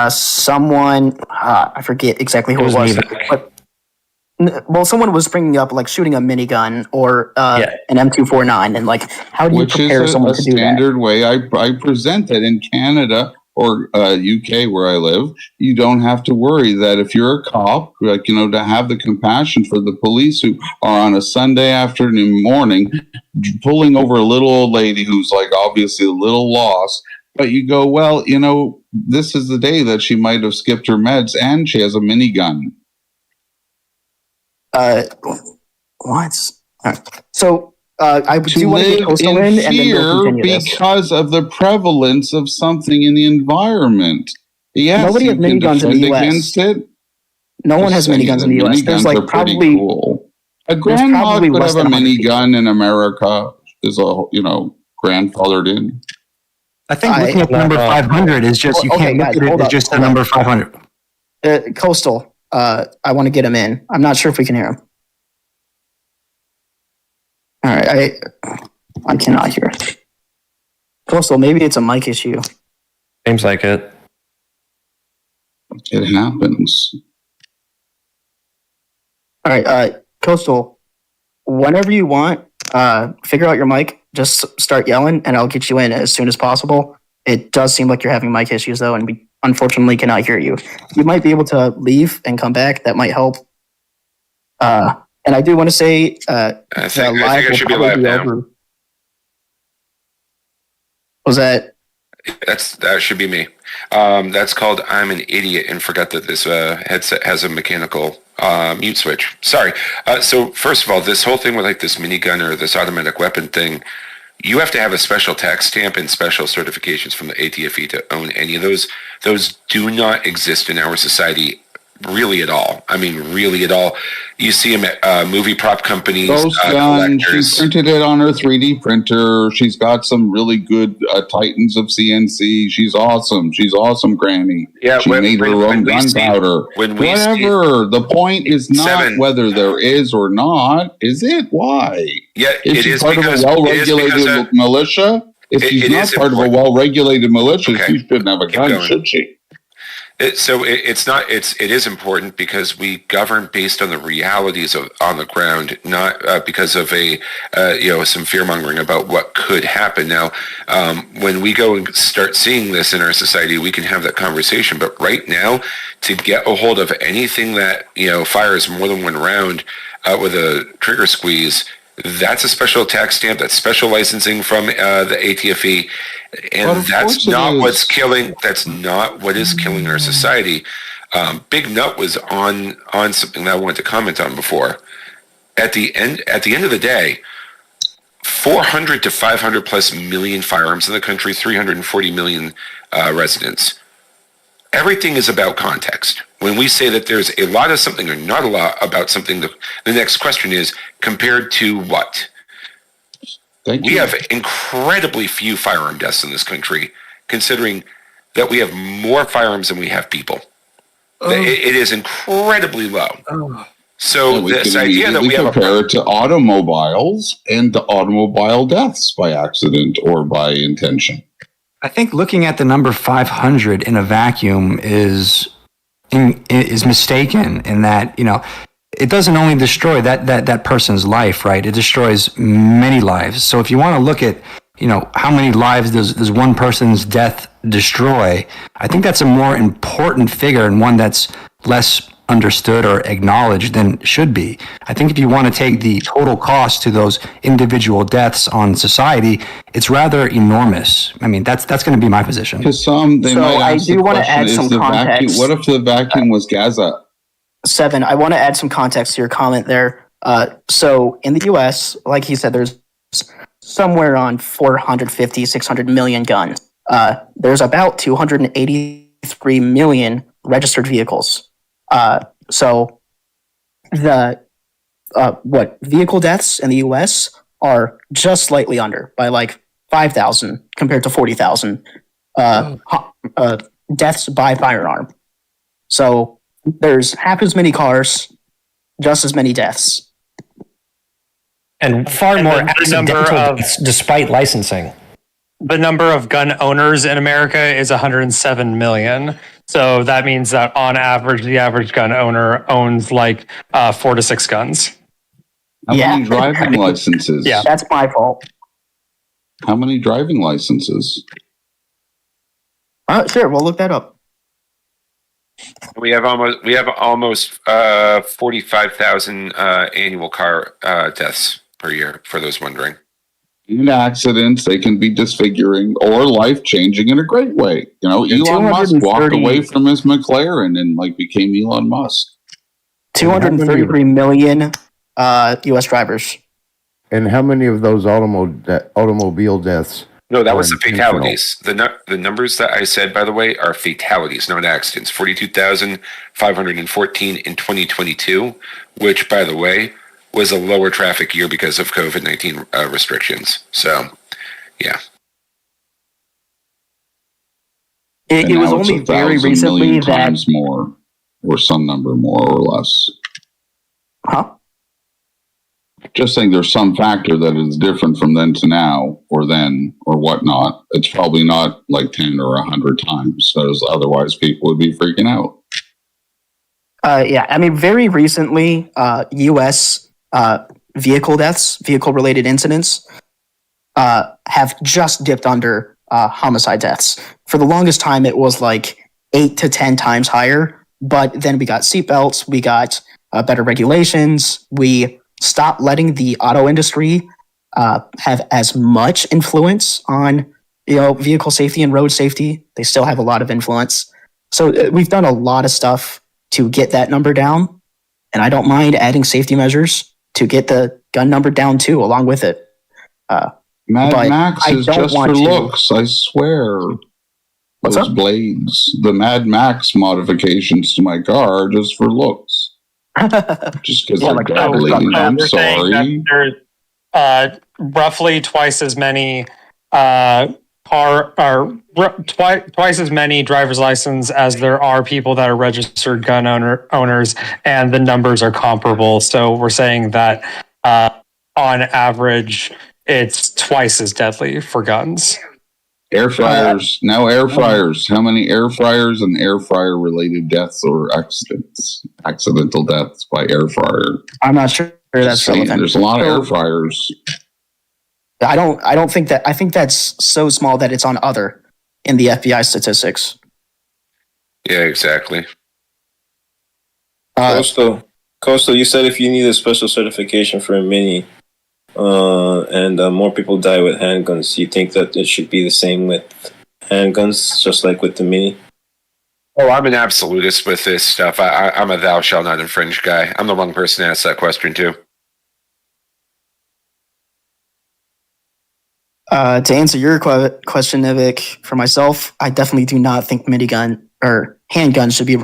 someone I forget exactly who it was. Well, someone was bringing up like shooting a minigun or an M249, and like, how do you prepare someone to do that? Which is a standard way I present it in Canada or UK where I live. You don't have to worry that if you're a cop, like, to have the compassion for the police who are on a Sunday afternoon morning pulling over a little old lady who's like obviously a little lost. But you go, well, this is the day that she might have skipped her meds and she has a minigun. What? Right. So I do want to get Coastal in, and then we'll continue this. Because of the prevalence of something in the environment. Yes, nobody has miniguns in the U.S. No one has miniguns in the U.S. There's like probably cool. A grandma could have a minigun in America. Is grandfathered in. I think looking at number 500 is just you can't look at it as just the number 500. Coastal. I want to get him in. I'm not sure if we can hear him. All right, I cannot hear. Coastal, maybe it's a mic issue. Seems like it. It happens. All right, Coastal, whenever you want, figure out your mic. Just start yelling, and I'll get you in as soon as possible. It does seem like you're having mic issues, though, and we unfortunately cannot hear you. You might be able to leave and come back. That might help. And I do want to say, I think I should be live now. Over. Was that? That should be me. That's called I'm an idiot and forgot that this headset has a mechanical mute switch. Sorry. So first of all, this whole thing with like this minigun or this automatic weapon thing, you have to have a special tax stamp and special certifications from the ATFE to own any of those. Those do not exist in our society really at all. I mean, really at all. You see them at movie prop companies, collectors. She printed it on her 3D printer. She's got some really good Titans of CNC. She's awesome. She's awesome, Granny. Yeah, she made her own gunpowder. Whatever. The point is not whether there is or not. Is it? Why? Yeah, is she part of a well-regulated militia? If she's not part of a well-regulated militia, she shouldn't have a gun, should she? It is important because we govern based on the realities on the ground, not because of some fear mongering about what could happen. Now, when we go and start seeing this in our society, we can have that conversation. But right now, to get a hold of anything that fires more than one round with a trigger squeeze, that's a special tax stamp. That's special licensing from the ATFE. And that's not what's killing. That's not what is killing our society. Big Nut was on something that I wanted to comment on before. At the end of the day, 400 to 500 plus million firearms in the country, 340 million residents. Everything is about context. When we say that there's a lot of something or not a lot about something, the next question is compared to what? We have incredibly few firearm deaths in this country, considering that we have more firearms than we have people. It is incredibly low. So we this can idea that we have compare it to automobiles and the automobile deaths by accident or by intention. I think looking at the number 500 in a vacuum is mistaken in that, it doesn't only destroy that person's life, right? It destroys many lives. So if you want to look at, how many lives does one person's death destroy, I think that's a more important figure and one that's less understood or acknowledged than should be. I think if you want to take the total cost to those individual deaths on society, it's rather enormous. I mean, that's going to be my position. To some, they might I ask do the want to question, add is some the vacuum, context. what if the vacuum was Gaza? Seven, I want to add some context to your comment there. So in the US, like he said, there's somewhere on 450, 600 million guns. There's about 283 million registered vehicles. So the vehicle deaths in the US are just slightly under by like 5,000 compared to 40,000 deaths by firearm. So there's half as many cars, just as many deaths. And far more the number accidental of deaths despite licensing. the number of gun owners in America is 107 million. So that means that on average, the average gun owner owns like 4 to 6 guns. How many driving licenses? Yeah. That's my fault. How many driving licenses? Sure, we'll look that up. We have almost 45,000 annual car deaths per year, for those wondering. In accidents, they can be disfiguring or life-changing in a great way. Elon Musk walked away from his McLaren and became Elon Musk. 233 million U.S. drivers. And how many of those automobile deaths? No, that was the fatalities. The numbers that I said, by the way, are fatalities, not accidents. 42,514 in 2022, which, by the way, was a lower traffic year because of COVID-19 restrictions. So, yeah. It was only very recently that... times more, or some number more or less. Huh? Just saying there's some factor that is different from then to now, or then, or whatnot. It's probably not like 10 or 100 times, because otherwise people would be freaking out. Yeah, I mean, very recently, U.S. Vehicle deaths, vehicle-related incidents, have just dipped under homicide deaths. For the longest time, it was like 8 to 10 times higher, but then we got seatbelts, we got better regulations, we stopped letting the auto industry have as much influence on vehicle safety and road safety. They still have a lot of influence. So we've done a lot of stuff to get that number down, and I don't mind adding safety measures to get the gun number down too, along with it. Mad Max is just for looks, I swear. What's Those up? blades, the Mad Max modifications to my car are just for looks. Just because they're deadly. I'm sorry. There's roughly twice as many twice as many driver's license as there are people that are registered gun owners, and the numbers are comparable. So we're saying that on average, it's twice as deadly for guns. Air fryers. Now air fryers. How many air fryers and air fryer related deaths or accidental deaths by air fryer? I'm not sure that's relevant. There's a lot of air fryers. I don't think that. I think that's so small that it's on other in the FBI statistics. Yeah, exactly. Coastal, you said if you need a special certification for a mini, and more people die with handguns, you think that it should be the same with handguns, just like with the mini? Oh, I'm an absolutist with this stuff. I'm a thou shall not infringe guy. I'm the wrong person to ask that question to. To answer your question, Nivik, for myself, I definitely do not think minigun or handguns should be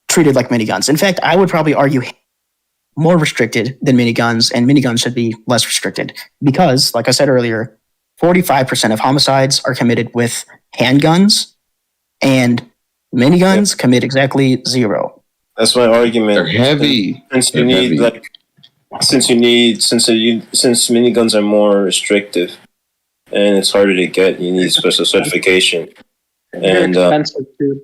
treated like miniguns. In fact, I would probably argue more restricted than miniguns, and miniguns should be less restricted because, like I said earlier, 45% of homicides are committed with handguns, and miniguns commit exactly 0. That's my argument. They're heavy. Since miniguns are more restrictive and it's harder to get, you need special certification. They're expensive too.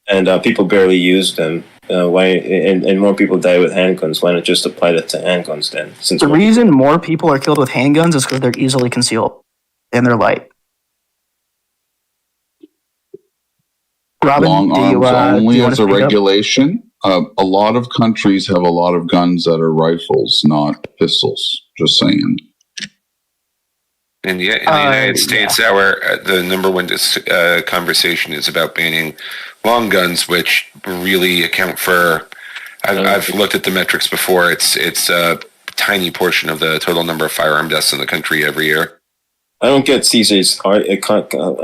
And people barely use them. And more people die with handguns. Why not just apply that to handguns then? Since the reason more people are killed with handguns is because they're easily concealed and they're light. Robin, Long do you, arms only do you as a speak up? regulation. A lot of countries have a lot of guns that are rifles, not pistols. Just saying. And yet, in the United States, the number one conversation is about banning long guns, which really account for. I've looked at the metrics before. It's a tiny portion of the total number of firearm deaths in the country every year. I don't get CJ's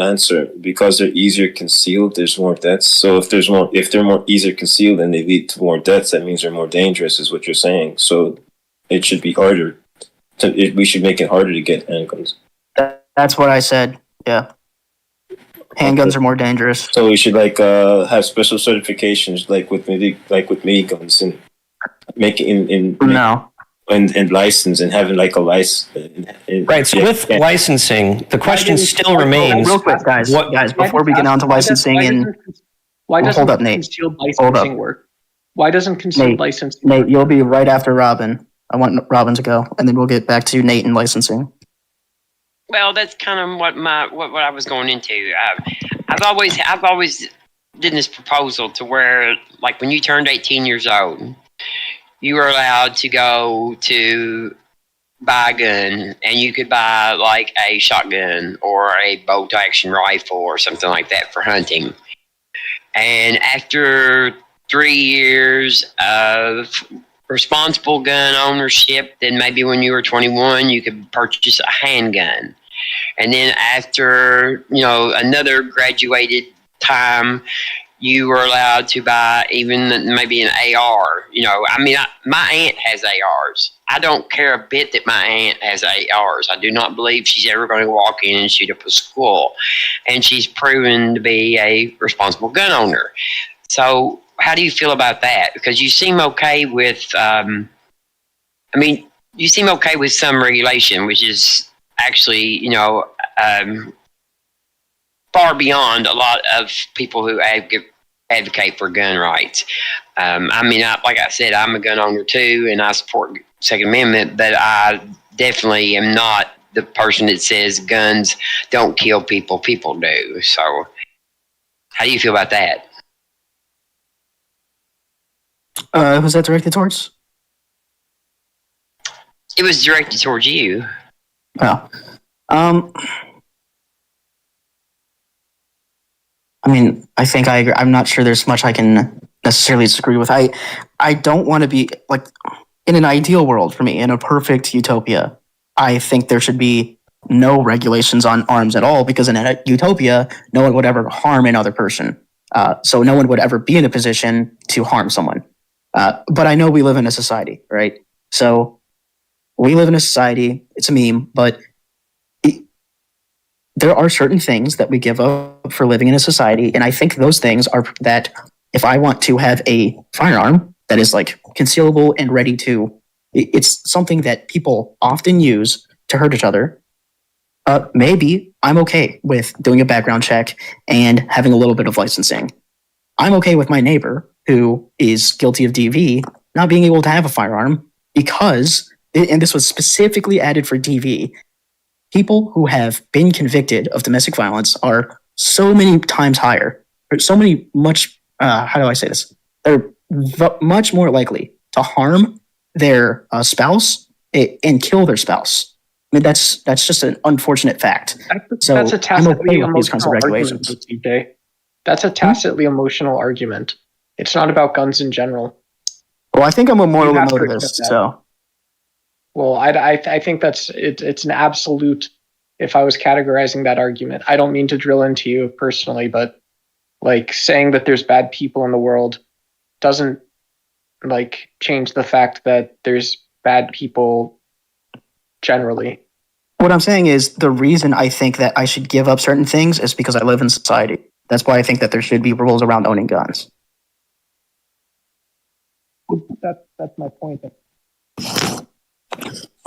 answer because they're easier concealed. There's more deaths. So if they're more easier concealed and they lead to more deaths, that means they're more dangerous, is what you're saying. So it should be harder. We should make it harder to get handguns. That's what I said. Yeah, handguns are more dangerous. So we should have special certifications, like with miniguns, and make it and license and having like a license. Right. So with licensing, the question still remains. Real quick, guys, before we get on to licensing why doesn't hold up, Nate. concealed licensing work? Why doesn't concealed licensing? Nate, you'll be right after Robin. I want Robin to go, and then we'll get back to Nate and licensing. Well, that's kind of what I was going into. I've always did this proposal to where, like, when you turned 18 years old, you were allowed to go to buy a gun, and you could buy like a shotgun or a bolt action rifle or something like that for hunting. And after 3 years of responsible gun ownership, then maybe when you were 21, you could purchase a handgun. And then after, another graduated time, you were allowed to buy even maybe an AR. My aunt has ARs. I don't care a bit that my aunt has ARs. I do not believe she's ever going to walk in and shoot up a school. And she's proven to be a responsible gun owner. So how do you feel about that? Because you seem okay with, you seem okay with some regulation, which is actually, far beyond a lot of people who advocate for gun rights. Like I said, I'm a gun owner too, and I support Second Amendment, but I definitely am not the person that says guns don't kill people. People do. So how do you feel about that? Who's that directed towards? It was directed towards you. Oh. I think I agree. I'm not sure there's much I can necessarily disagree with. I don't want to be, like, in an ideal world for me, in a perfect utopia, I think there should be no regulations on arms at all, because in a utopia, no one would ever harm another person. So no one would ever be in a position to harm someone. But I know we live in a society, right? So we live in a society, it's a meme, but there are certain things that we give up for living in a society, and I think those things are that if I want to have a firearm that is like concealable and ready to, it's something that people often use to hurt each other. Maybe I'm okay with doing a background check and having a little bit of licensing. I'm okay with my neighbor who is guilty of DV not being able to have a firearm because, and this was specifically added for DV, people who have been convicted of domestic violence are so many times higher, or so many how do I say this? They're much more likely to harm their spouse and kill their spouse. That's just an unfortunate fact. That's a tacitly emotional argument, TJ. That's a tacitly emotional argument. It's not about guns in general. Well, I think I'm a moral emotivist, so. Well, I think it's an absolute. If I was categorizing that argument, I don't mean to drill into you personally, but like saying that there's bad people in the world doesn't like change the fact that there's bad people generally. What I'm saying is the reason I think that I should give up certain things is because I live in society. That's why I think that there should be rules around owning guns. That's my point.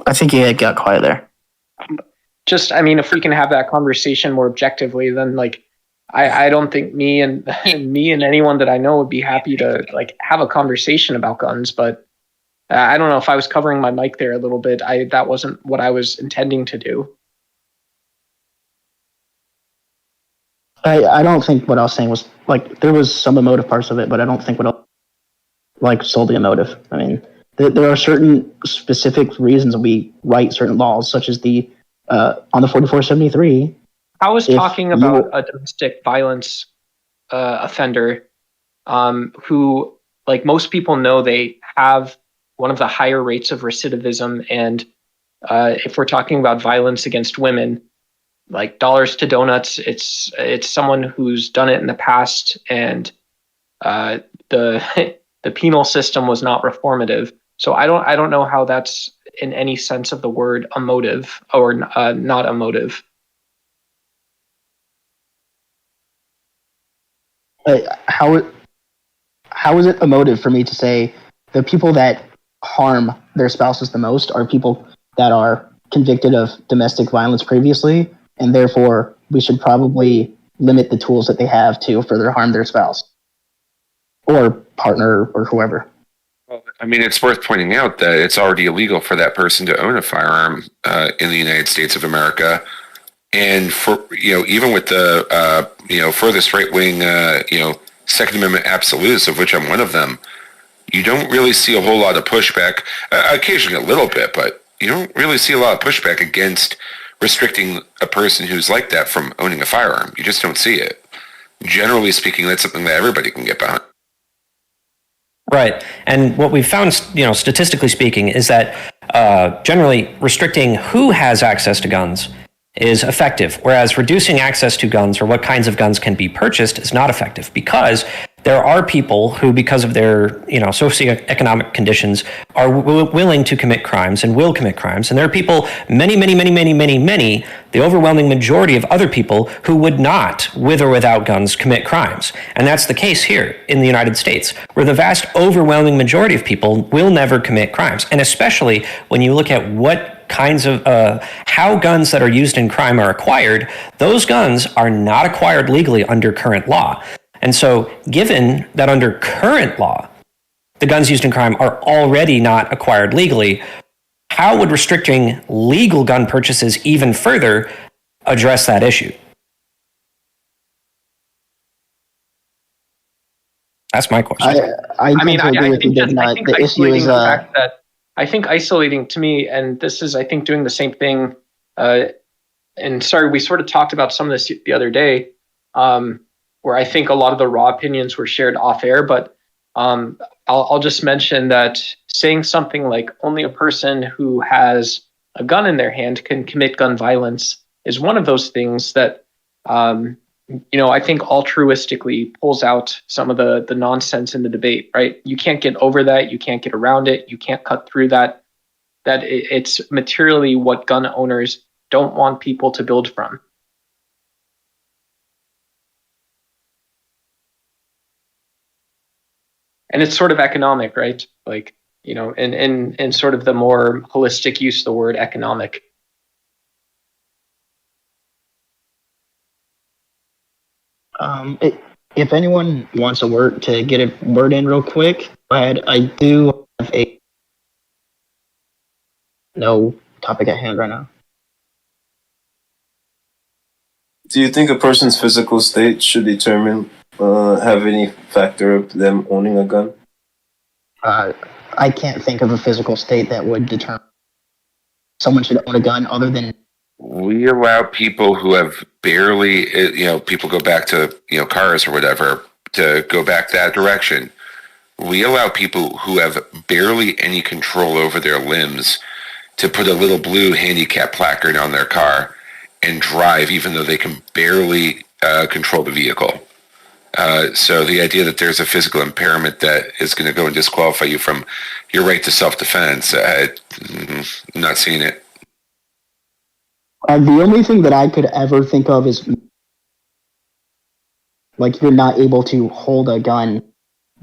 I think you got quiet there. Just, I mean, if we can have that conversation more objectively, then like, I don't think me and me and anyone that I know would be happy to like have a conversation about guns. But I don't know if I was covering my mic there a little bit. That wasn't what I was intending to do. I don't think what I was saying was like there was some emotive parts of it, but I don't think what else, like solely emotive. I mean, there are certain specific reasons we write certain laws, such as the on the 4473. I was talking about a domestic violence offender who, like most people know, they have one of the higher rates of recidivism. And if we're talking about violence against women, like dollars to donuts, it's someone who's done it in the past, and the the penal system was not reformative. So I don't know how that's in any sense of the word emotive or not emotive. How is it emotive for me to say the people that harm their spouses the most are people that are convicted of domestic violence previously, and therefore we should probably limit the tools that they have to further harm their spouse or partner or whoever? I mean, it's worth pointing out that it's already illegal for that person to own a firearm in the United States of America. And for, even with the, furthest right wing, Second Amendment absolutes, of which I'm one of them, you don't really see a whole lot of pushback, occasionally a little bit, but you don't really see a lot of pushback against restricting a person who's like that from owning a firearm. You just don't see it. Generally speaking, that's something that everybody can get behind. Right. And what we've found, statistically speaking, is that generally restricting who has access to guns is effective, whereas reducing access to guns or what kinds of guns can be purchased is not effective, because there are people who, because of their socioeconomic conditions, are willing to commit crimes and will commit crimes. And there are people, many, the overwhelming majority of other people who would not, with or without guns, commit crimes. And that's the case here in the United States, where the vast overwhelming majority of people will never commit crimes. And especially when you look at what kinds of how guns that are used in crime are acquired, those guns are not acquired legally under current law. And so, given that under current law, the guns used in crime are already not acquired legally, how would restricting legal gun purchases even further address that issue? That's my question. I think isolating, to me, and this is, I think, doing the same thing. And sorry, we sort of talked about some of this the other day, where I think a lot of the raw opinions were shared off air. But I'll just mention that saying something like only a person who has a gun in their hand can commit gun violence is one of those things that I think altruistically pulls out some of the nonsense in the debate, right? You can't get over that. You can't get around it. You can't cut through that. It's materially what gun owners don't want people to build from. And it's sort of economic, right? Like, in sort of the more holistic use of the word economic. If anyone wants to get a word in real quick, go ahead. I do have no topic at hand right now. Do you think a person's physical state should determine, have any factor of them owning a gun? I can't think of a physical state that would determine someone should own a gun other than... We allow people who have barely, people go back to, cars or whatever, to go back that direction. We allow people who have barely any control over their limbs to put a little blue handicap placard on their car and drive, even though they can barely control the vehicle. So the idea that there's a physical impairment that is going to go and disqualify you from your right to self-defense, I'm not seeing it. The only thing that I could ever think of is like you're not able to hold a gun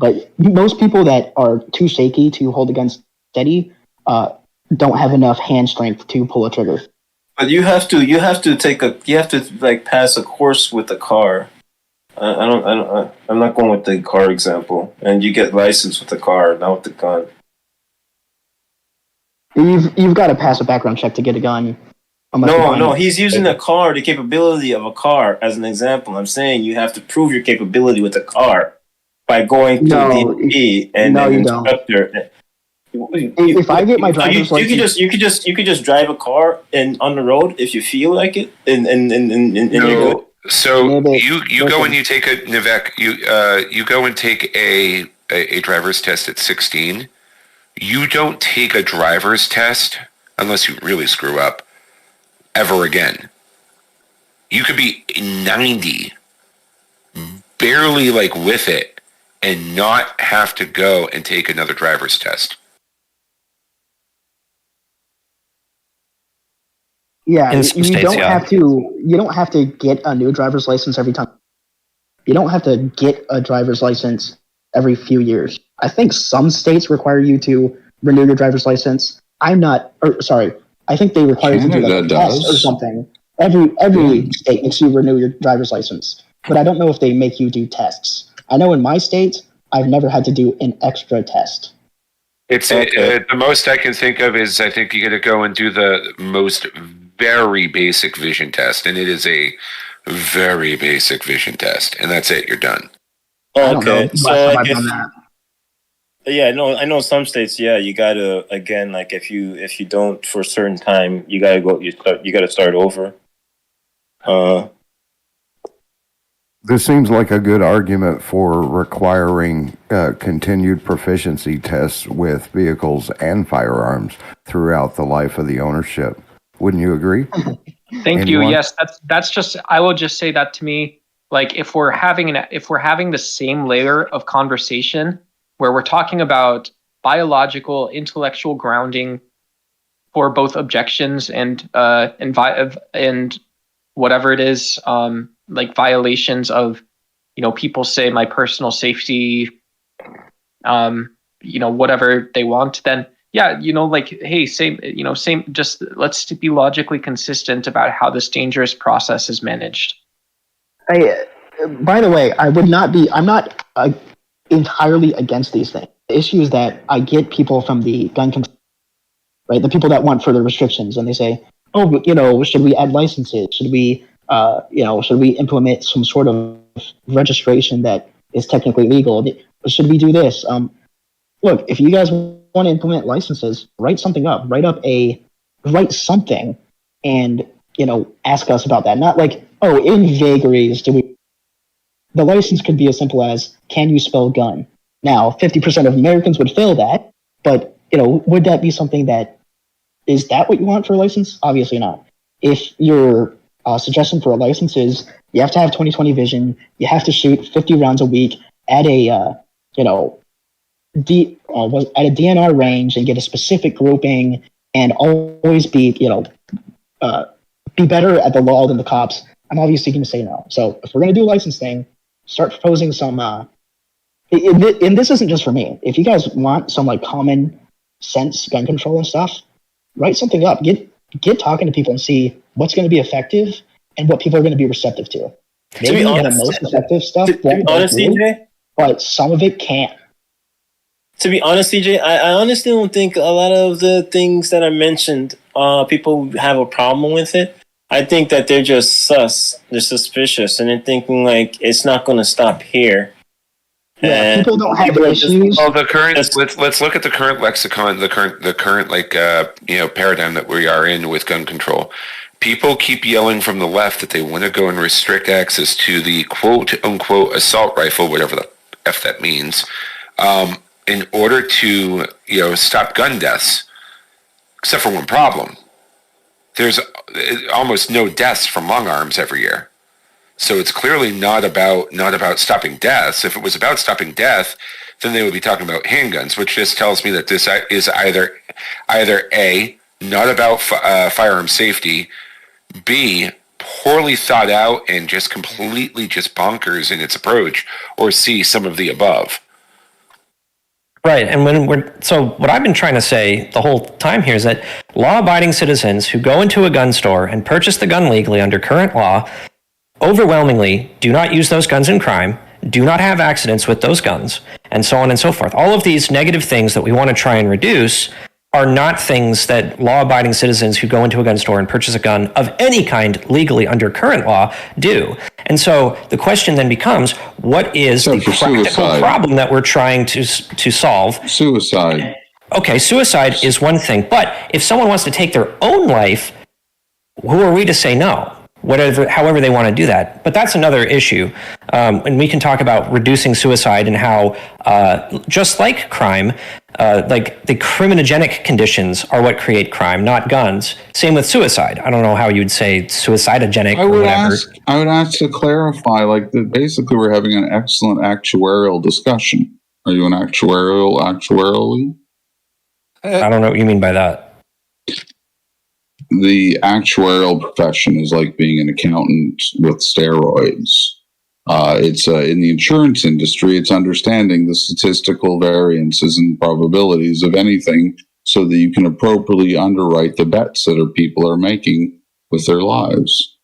But most people that are too shaky to hold a gun steady don't have enough hand strength to pull a trigger. But you have to like pass a course with the car. I'm not going with the car example. And you get licensed with the car, not with the gun. You've got to pass a background check to get a gun. No, he's using the car, the capability of a car as an example. I'm saying you have to prove your capability with the car by going to DMV and an instructor. If I get my driver's license, you could just drive a car on the road if you feel like it, and you're good. So you go and you take a Nivek. You go and take a driver's test at 16. You don't take a driver's test unless you really screw up ever again. You could be 90, barely like with it, and not have to go and take another driver's test. Yeah, you don't have to get a new driver's license every time. You don't have to get a driver's license every few years. I think some states require you to renew your driver's license. I think they require you to do like a test or something. Every state makes you renew your driver's license, but I don't know if they make you do tests. I know in my state, I've never had to do an extra test. It's the most I can think of is I think you got to go and do the most very basic vision test, and it is a very basic vision test, and that's it. You're done. Okay, so like I know some states. Yeah, you gotta again, like if you don't for a certain time, you gotta go. You gotta start over. This seems like a good argument for requiring continued proficiency tests with vehicles and firearms throughout the life of the ownership. Wouldn't you agree? Thank you. Yes, that's just. I will just say that to me, like if we're having the same layer of conversation where we're talking about biological, intellectual grounding for both objections and whatever it is, like violations of, people say my personal safety, whatever they want, then yeah, hey, same, just let's be logically consistent about how this dangerous process is managed. By the way, I'm not entirely against these things. The issue is that I get people from the gun control, right? The people that want further restrictions, and they say, oh, should we add licenses? Should we implement some sort of registration that is technically legal? Should we do this? Look, if you guys want to implement licenses, write something up. Write something, and ask us about that. Not like, oh, in vagaries, the license could be as simple as, can you spell gun? Now, 50% of Americans would fail that, but would that be something is that what you want for a license? Obviously not. If your suggestion for a license is you have to have 20/20 vision, you have to shoot 50 rounds a week at a DNR range and get a specific grouping and always be better at the law than the cops, I'm obviously going to say no. So if we're going to do a license thing, start proposing some. And this isn't just for me. If you guys want some like common sense gun control and stuff, write something up. Get talking to people and see what's going to be effective and what people are going to be receptive to. Maybe the most effective stuff won't go through, but some of it can't. To be honest, CJ, I honestly don't think a lot of the things that I mentioned, people have a problem with it. I think that they're just sus. They're suspicious, and they're thinking like it's not going to stop here. Yeah, people don't have issues. Well, let's look at the current lexicon, the current paradigm that we are in with gun control. People keep yelling from the left that they want to go and restrict access to the quote unquote assault rifle, whatever the F that means, in order to stop gun deaths. Except for one problem. There's almost no deaths from long arms every year. So it's clearly not about stopping deaths. If it was about stopping death, then they would be talking about handguns, which just tells me that this is either A, not about firearm safety, B, poorly thought out and just completely just bonkers in its approach, or C, some of the above. Right. And what I've been trying to say the whole time here is that law-abiding citizens who go into a gun store and purchase the gun legally under current law overwhelmingly do not use those guns in crime, do not have accidents with those guns, and so on and so forth. All of these negative things that we want to try and reduce are not things that law-abiding citizens who go into a gun store and purchase a gun of any kind legally under current law do. And so the question then becomes, what is the practical problem that we're trying to solve? Suicide. Okay, suicide is one thing, but if someone wants to take their own life, who are we to say no? However they want to do that. But that's another issue. And we can talk about reducing suicide and how, just like crime, like the criminogenic conditions are what create crime, not guns. Same with suicide. I don't know how you'd say suicidogenic or whatever. I would ask to clarify, basically we're having an excellent actuarial discussion. Are you an actuarially? I don't know what you mean by that. The actuarial profession is like being an accountant with steroids. It's in the insurance industry, it's understanding the statistical variances and probabilities of anything so that you can appropriately underwrite the bets that people are making with their lives.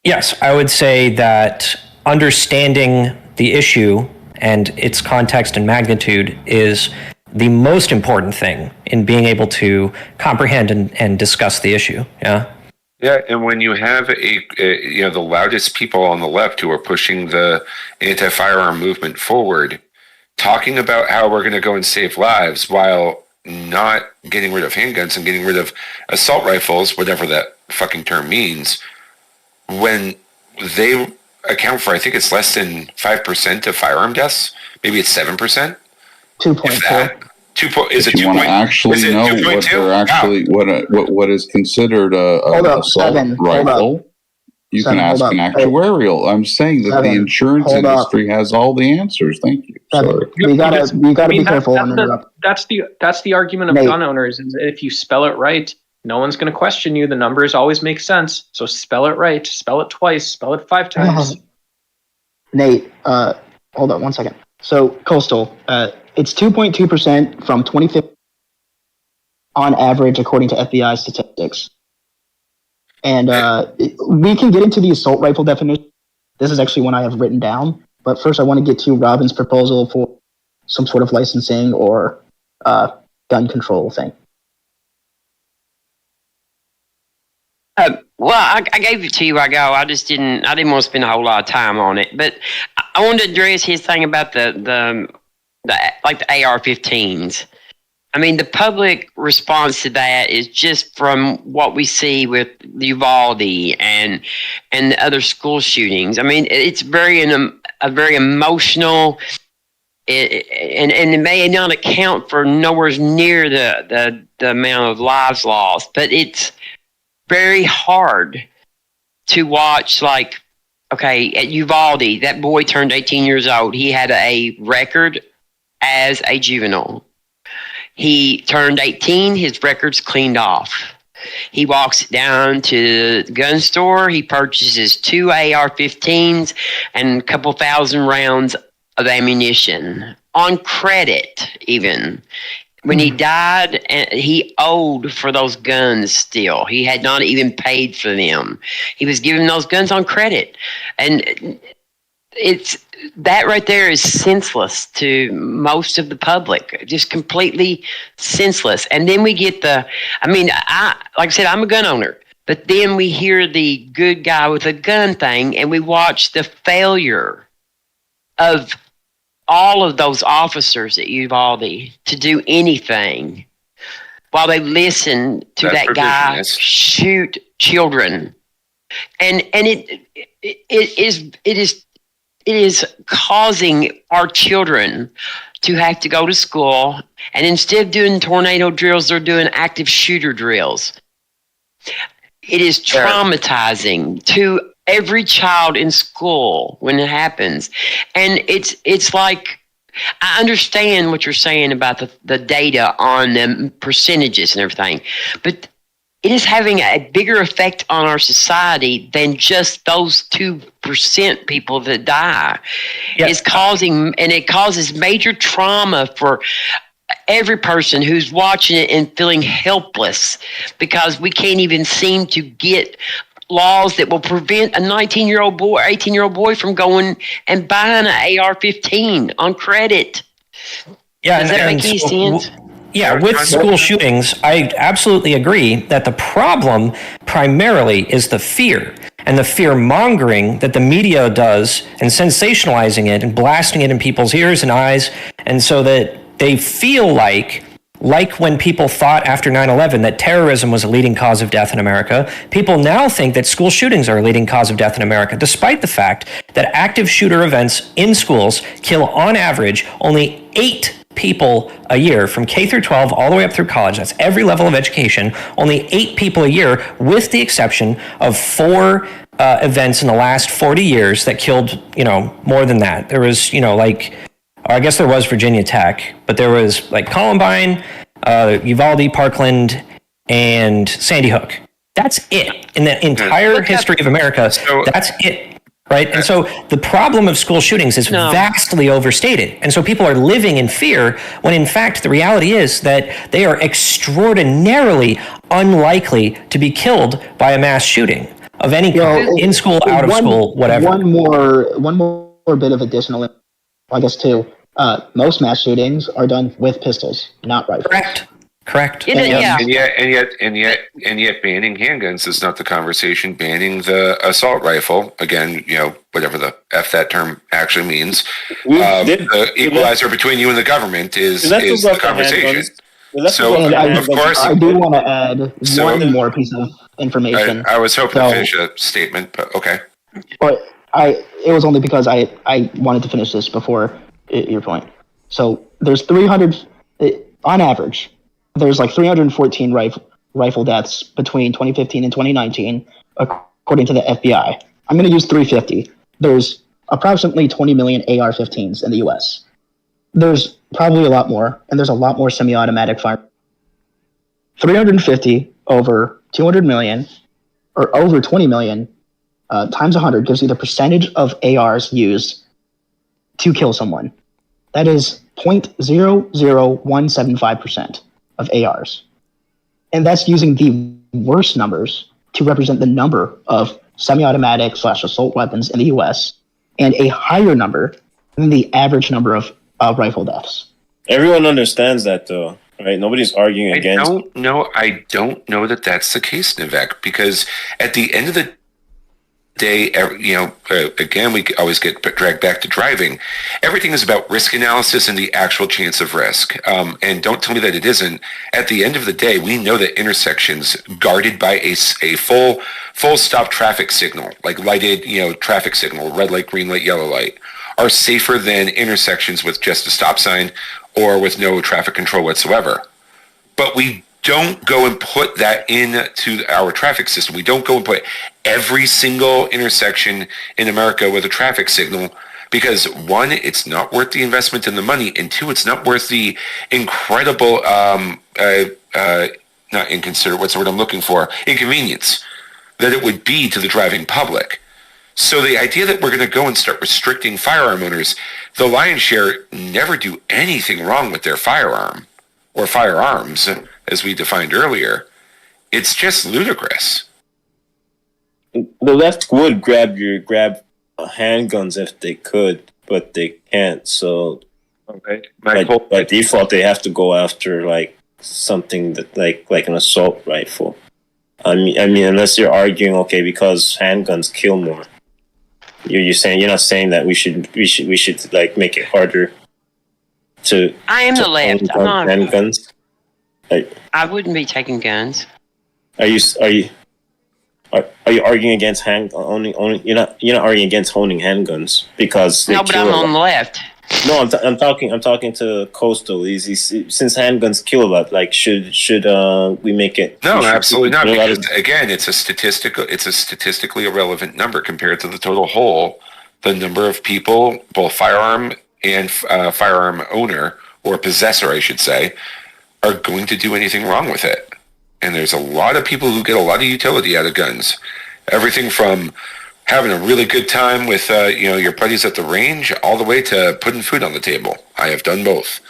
Yes, I would say that understanding the issue and its context and magnitude is the most important thing in being able to comprehend and discuss the issue. Yeah. Yeah, and when you have the loudest people on the left who are pushing the anti-firearm movement forward, talking about how we're going to go and save lives while not getting rid of handguns and getting rid of assault rifles, whatever that fucking term means, when they account for, I think it's less than 5% of firearm deaths, maybe it's 7%. 2.4. Is it 2.4? If you want to actually know what they're actually what is considered an assault rifle, you can ask an actuarial. I'm saying that the insurance industry has all the answers. Thank you. Sorry. We gotta be careful. That's the argument of gun owners. Is that if you spell it right, no one's going to question you. The numbers always make sense. So spell it right. Spell it twice. Spell it 5 times. Nate, hold on 1 second. So Coastal, it's 2.2% from 2015 on average, according to FBI statistics. And we can get into the assault rifle definition. This is actually one I have written down. But first, I want to get to Robin's proposal for some sort of licensing or gun control thing. Well, I gave it to you. I didn't want to spend a whole lot of time on it, but I wanted to address his thing about the AR-15s. I mean, the public response to that is just from what we see with Uvalde and the other school shootings. I mean, it's a very emotional, and it may not account for nowhere near the amount of lives lost, but it's very hard to watch. Like, okay, at Uvalde, that boy turned 18 years old. He had a record as a juvenile. He turned 18, his record's cleaned off. He walks down to the gun store, he purchases 2 AR-15s and a couple thousand rounds of ammunition on credit even. When he died, he owed for those guns still. He had not even paid for them. He was giving those guns on credit. And it's that right there is senseless to most of the public, just completely senseless. And then we get like I said, I'm a gun owner, but then we hear the good guy with a gun thing and we watch the failure of all of those officers at Uvalde to do anything while they listen to that guy shoot children. And it is causing our children to have to go to school, and instead of doing tornado drills, they're doing active shooter drills. It is traumatizing to every child in school when it happens. And it's like, I understand what you're saying about the data on the percentages and everything, but it is having a bigger effect on our society than just those 2% people that die. It's causing, and it causes major trauma for every person who's watching it and feeling helpless because we can't even seem to get laws that will prevent a 19-year-old boy, 18-year-old boy from going and buying an AR-15 on credit. Yeah, Does that make any sense? Yeah, with school shootings, I absolutely agree that the problem primarily is the fear and the fear mongering that the media does and sensationalizing it and blasting it in people's ears and eyes. And so that they feel like when people thought after 9/11 that terrorism was a leading cause of death in America, people now think that school shootings are a leading cause of death in America, despite the fact that active shooter events in schools kill on average only 8 people a year from K through 12 all the way up through college. That's every level of education. Only 8 people a year, with the exception of 4 events in the last 40 years that killed, more than that. There was, I guess there was Virginia Tech, but there was like Columbine, Uvalde, Parkland, and Sandy Hook. That's it in the entire history of America. That's it. Right. And so the problem of school shootings is vastly overstated. And so people are living in fear when in fact the reality is that they are extraordinarily unlikely to be killed by a mass shooting of any kind, in school, out of school, whatever. One more bit of additional, I guess, too. Most mass shootings are done with pistols, not rifles. Correct. And yet banning handguns is not the conversation. Banning the assault rifle, again, whatever the F that term actually means. The equalizer between you and the government is the conversation. So, of course, I do want to add one more piece of information. I was hoping to finish a statement, but okay. But it was only because I wanted to finish this before your point. So there's 300, on average, there's like 314 rifle deaths between 2015 and 2019, according to the FBI. I'm going to use 350. There's approximately 20 million AR-15s in the U.S. There's probably a lot more, and there's a lot more semi-automatic firearms. 350 over 200 million, or over 20 million, times 100 gives you the percentage of ARs used to kill someone. That is 0.00175% of ARs. And that's using the worst numbers to represent the number of semi-automatic / assault weapons in the US, and a higher number than the average number of rifle deaths. Everyone understands that, though, right? Nobody's arguing against. I don't know that that's the case, Nivek, because at the end of the day, again, we always get dragged back to driving. Everything is about risk analysis and the actual chance of risk. And don't tell me that it isn't. At the end of the day, we know that intersections guarded by a full stop traffic signal, like lighted, traffic signal, red light, green light, yellow light, are safer than intersections with just a stop sign or with no traffic control whatsoever. But we don't go and put that into our traffic system. We don't go and put every single intersection in America with a traffic signal because, one, it's not worth the investment and the money, and two, it's not worth the incredible, not inconsiderate, what's the word I'm looking for, inconvenience that it would be to the driving public. So the idea that we're going to go and start restricting firearm owners, the lion's share never do anything wrong with their firearm or firearms, as we defined earlier. It's just ludicrous. The left would grab handguns if they could, but they can't. So by default, they have to go after like something that like an assault rifle. I mean, unless you're arguing, okay, because handguns kill more. You're not saying that we should like make it harder to. I am the left. I'm not handguns. I wouldn't be taking guns. Are you arguing against owning? You're not arguing against owning handguns because no, but I'm on the left. No, I'm talking to Coastal. Since handguns kill a lot, like should we make it? No, absolutely not. Because again, it's a statistically irrelevant number compared to the total whole. The number of people, both firearm and firearm owner or possessor, I should say, are going to do anything wrong with it. And there's a lot of people who get a lot of utility out of guns. Everything from having a really good time with your buddies at the range all the way to putting food on the table. I have done both.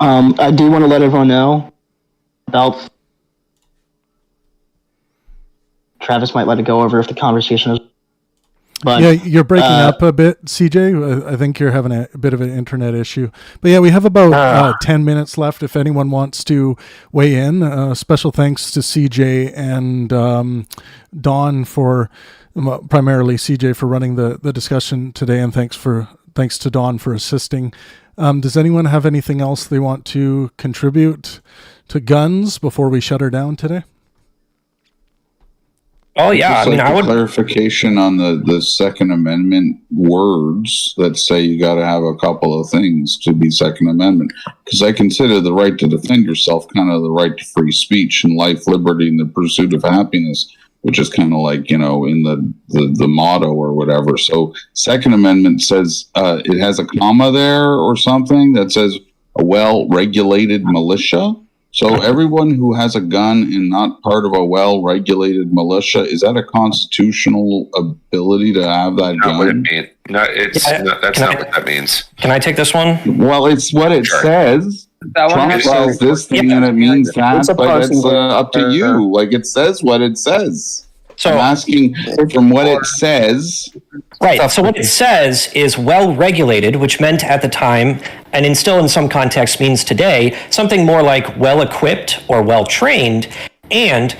I do want to let everyone know about. Travis might let it go over if the conversation is. But, yeah, you're breaking up a bit, CJ. I think you're having a bit of an internet issue. But yeah, we have about 10 minutes left if anyone wants to weigh in. Special thanks to CJ and Dawn for, primarily CJ for running the discussion today, and thanks to Dawn for assisting. Does anyone have anything else they want to contribute to guns before we shut her down today? Oh yeah, Just I would clarification on the Second Amendment words that say you got to have a couple of things to be Second Amendment, because I consider the right to defend yourself kind of the right to free speech and life, liberty, and the pursuit of happiness, which is kind of like in the motto or whatever. So Second Amendment says it has a comma there or something that says a well-regulated militia. So everyone who has a gun and not part of a well-regulated militia, is that a constitutional ability to have that gun? What it mean. That's not what that means. Can I take this one? Well, it's what it says. Trump says this thing and it means that, but it's up to you. Like, it says what it says. So I'm asking from what it says. Right. So what it says is well-regulated, which meant at the time, and still in some contexts means today, something more like well-equipped or well-trained, and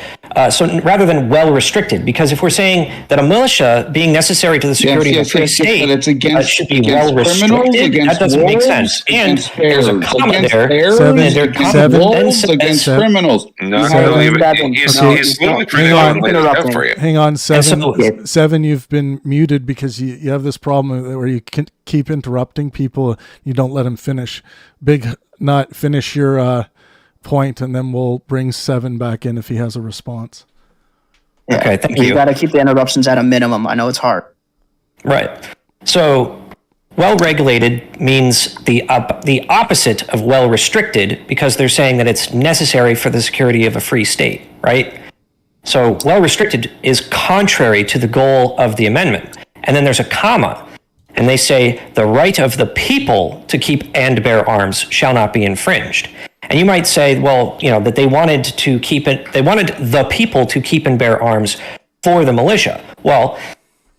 so rather than well-restricted, because if we're saying that a militia being necessary to the security of a free state it's against, should be well-restricted, that doesn't make sense. And there's a comma there. Against criminals. No, he's literally for you. Hang on, Seven, you've been muted because you have this problem where you can keep interrupting people. You don't let them finish. Big Nut, finish your point, and then we'll bring Seven back in if he has a response. Yeah, okay, thank you. You got to keep the interruptions at a minimum. I know it's hard. Right. So well-regulated means the opposite of well-restricted, because they're saying that it's necessary for the security of a free state, right? So well-restricted is contrary to the goal of the amendment. And then there's a comma, and they say the right of the people to keep and bear arms shall not be infringed. And you might say, well, that they wanted the people to keep and bear arms for the militia. Well,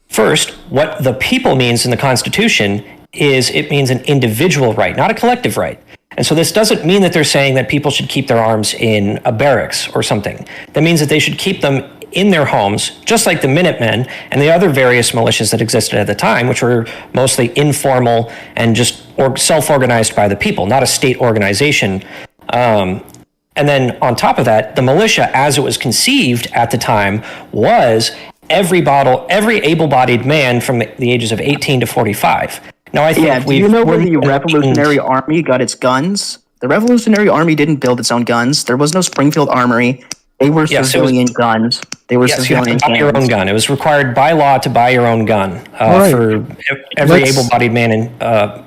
first, what the people means in the Constitution is it means an individual right, not a collective right. And so this doesn't mean that they're saying that people should keep their arms in a barracks or something. That means that they should keep them in their homes, just like the Minutemen and the other various militias that existed at the time, which were mostly informal and just self-organized by the people, not a state organization. And then on top of that, the militia, as it was conceived at the time, was every able-bodied man from the ages of 18 to 45. Now, I think do you know where the Revolutionary Army got its guns? The Revolutionary Army didn't build its own guns. There was no Springfield Armory. They were civilian guns. They were civilian you have to buy your own gun. It was required by law to buy your own gun for every able-bodied man.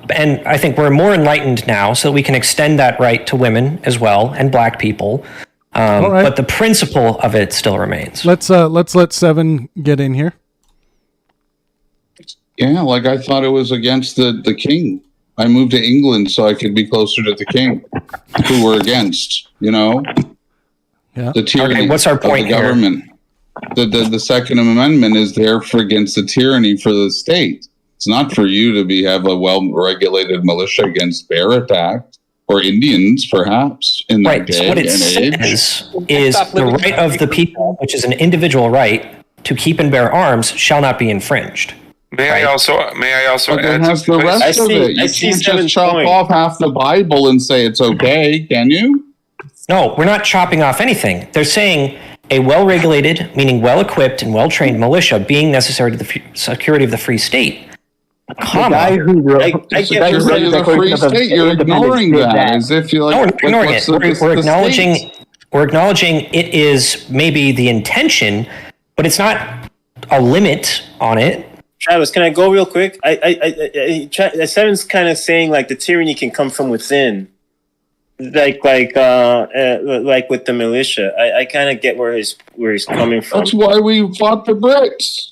And I think we're more enlightened now, so that we can extend that right to women as well and black people. But the principle of it still remains. Let's let Seven get in here. Yeah, like I thought it was against the king. I moved to England so I could be closer to the king, who we're against, Yeah. The tyranny what's our point of the government. The Second Amendment is there against the tyranny for the state. It's not for you to have a well-regulated militia against bear attack or Indians, perhaps, in that day so what it and age. says is the right of the people, which is an individual right to keep and bear arms, shall not be infringed. May I also But add it has the rest of it. You can't just chop off half the Bible and say it's okay, can you? No, we're not chopping off anything. They're saying a well-regulated, meaning well-equipped and well-trained militia being necessary to the security of the free state. The guy who wrote the free state, you're ignoring that as if you're like, no, we're ignoring it. We're acknowledging it is maybe the intention, but it's not a limit on it. Travis, can I go real quick? Seven's kind of saying like the tyranny can come from within, like with the militia. I kind of get where he's coming from. That's why we fought the Brits.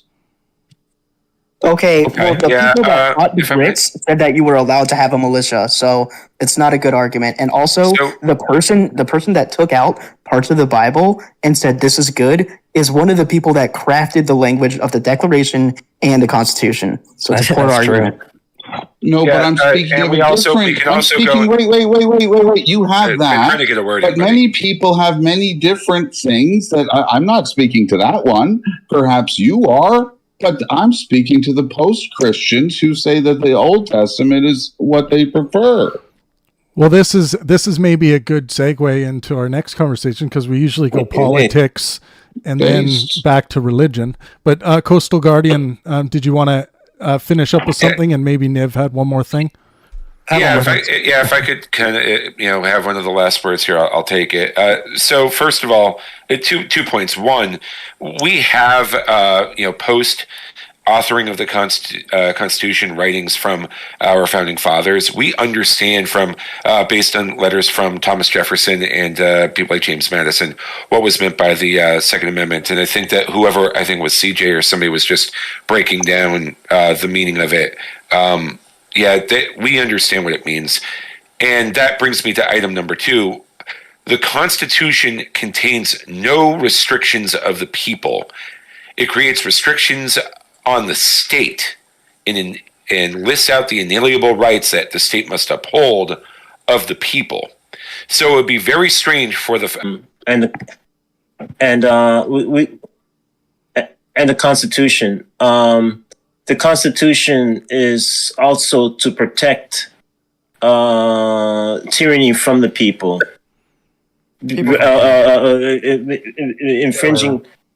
Okay, well, the Yeah, people that fought the if I may- Brits said that you were allowed to have a militia, so it's not a good argument. And also, So- the person that took out parts of the Bible and said this is good is one of the people that crafted the language of the Declaration and the Constitution. So it's a poor That's true. argument. No, Yeah, but I'm speaking and of we a also- we different. can I'm also speaking. go- Wait. You have I'm that. trying to get a word But in, buddy. many people have many different things that I'm not speaking to that one. Perhaps you are, but I'm speaking to the post-Christians who say that the Old Testament is what they prefer. Well, this is maybe a good segue into our next conversation because we usually go politics and Based. then back to religion. But Coastal Guardian, did you want to finish up with something? And maybe Niv had one more thing. Yeah, if I could kind of have one of the last words here, I'll take it. So first of all, 2 points. One, we have post authoring of the Constitution writings from our founding fathers. We understand from based on letters from Thomas Jefferson and people like James Madison what was meant by the Second Amendment. And I think that whoever, I think it was CJ or somebody, was just breaking down the meaning of it. We understand what it means. And that brings me to item number 2. The Constitution contains no restrictions of the people. It creates restrictions on the state and lists out the inalienable rights that the state must uphold of the people. So it would be very strange for the and the Constitution. The Constitution is also to protect tyranny from the people,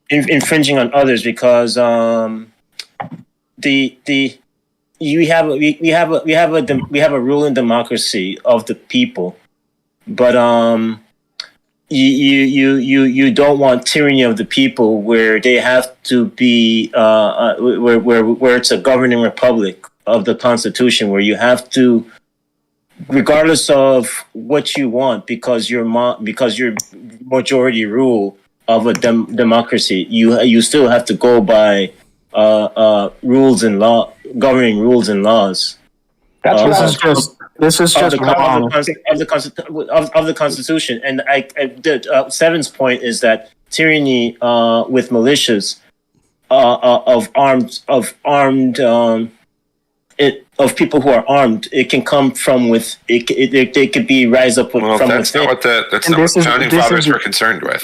infringing on others, because we have a rule in democracy of the people, but you don't want tyranny of the people where they have to be where it's a governing republic of the Constitution, where you have to, regardless of what you want, because you're majority rule of a democracy, you still have to go by rules and governing rules and laws. This is just wrong. Of the Constitution. And Seven's point is that tyranny with militias of people who are armed, it can come from they could be rise up from that's within. not what the founding fathers were concerned with.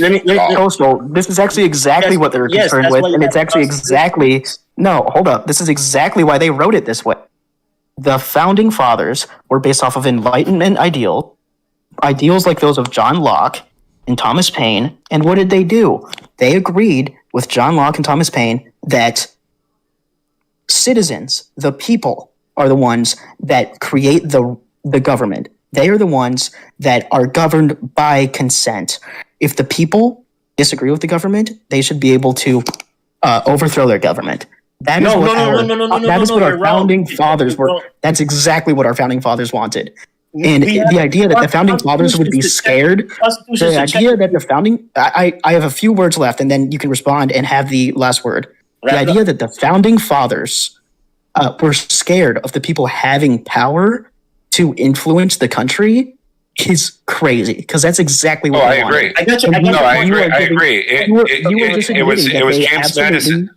Coastal, this is actually exactly what they're concerned with, and it's actually exactly hold up. This is exactly why they wrote it this way. The founding fathers were based off of Enlightenment ideals like those of John Locke and Thomas Paine. And what did they do? They agreed with John Locke and Thomas Paine that citizens, the people, are the ones that create the government. They are the ones that are governed by consent. If the people disagree with the government, they should be able to overthrow their government. That is what our founding fathers were. That's exactly what our founding fathers wanted. And the idea that the founding fathers would be scared, the idea that the founding, I have a few words left, and then you can respond and have the last word. The idea that the founding fathers were scared of the people having power to influence the country is crazy, because that's exactly what I agree. I agree. It was James Madison.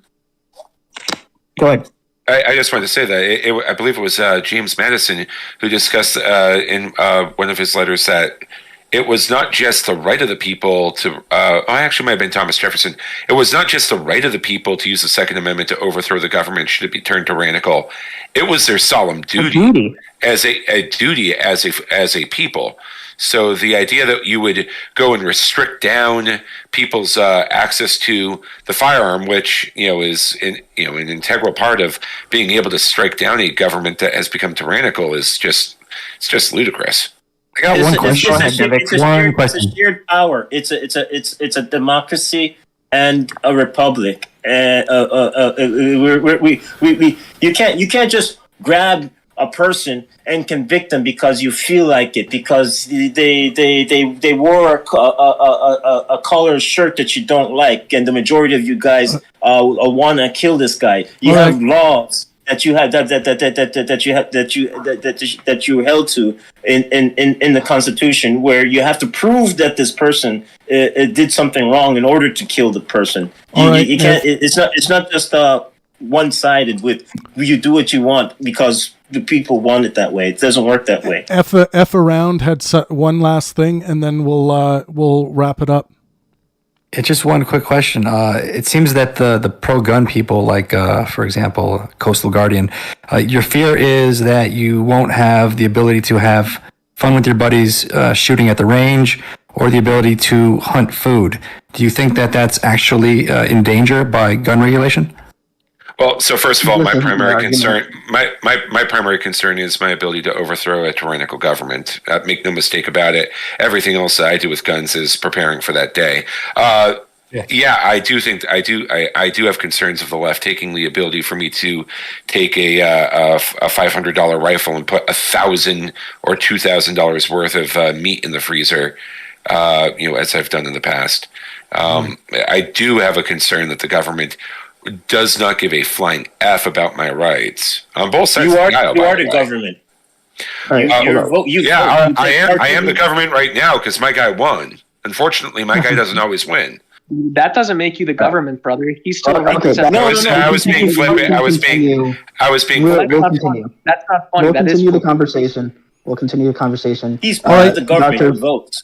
Go ahead. I just wanted to say that I believe it was James Madison who discussed in one of his letters that it was not just the right of the people to. Actually, might have been Thomas Jefferson. It was not just the right of the people to use the Second Amendment to overthrow the government should it be turned tyrannical. It was their solemn duty as a people. So the idea that you would go and restrict down people's access to the firearm, which is an integral part of being able to strike down a government that has become tyrannical, is just ludicrous. I got one question. It's a shared power. It's a democracy and a republic. And you can't just grab a person and convict them because you feel like it, because they wore a colored shirt that you don't like, and the majority of you guys want to kill this guy. You have laws that you have that you held to in the Constitution, where you have to prove that this person did something wrong in order to kill the person. You can't. It's not just one-sided with you do what you want because the people want it that way. It doesn't work that way. F around had one last thing, and then we'll wrap it up. It's just one quick question. It seems that the pro-gun people, like, for example, Coastal Guardian, your fear is that you won't have the ability to have fun with your buddies shooting at the range or the ability to hunt food. Do you think that that's actually in danger by gun regulation? Well, so first of all, my primary concern is my ability to overthrow a tyrannical government. Make no mistake about it. Everything else that I do with guns is preparing for that day. Yeah, I do think I do have concerns of the left taking the ability for me to take a $500 rifle and put $1,000 or $2,000 worth of meat in the freezer, as I've done in the past. I do have a concern that the government does not give a flying F about my rights on both sides. You are the government. I am the government right now because my guy won. Unfortunately, my guy doesn't always win. That doesn't make you the government, brother. He's still I was being flippant. I was being. We'll continue. That's not funny. We'll continue the conversation. We'll continue the conversation. He's part of the government who votes.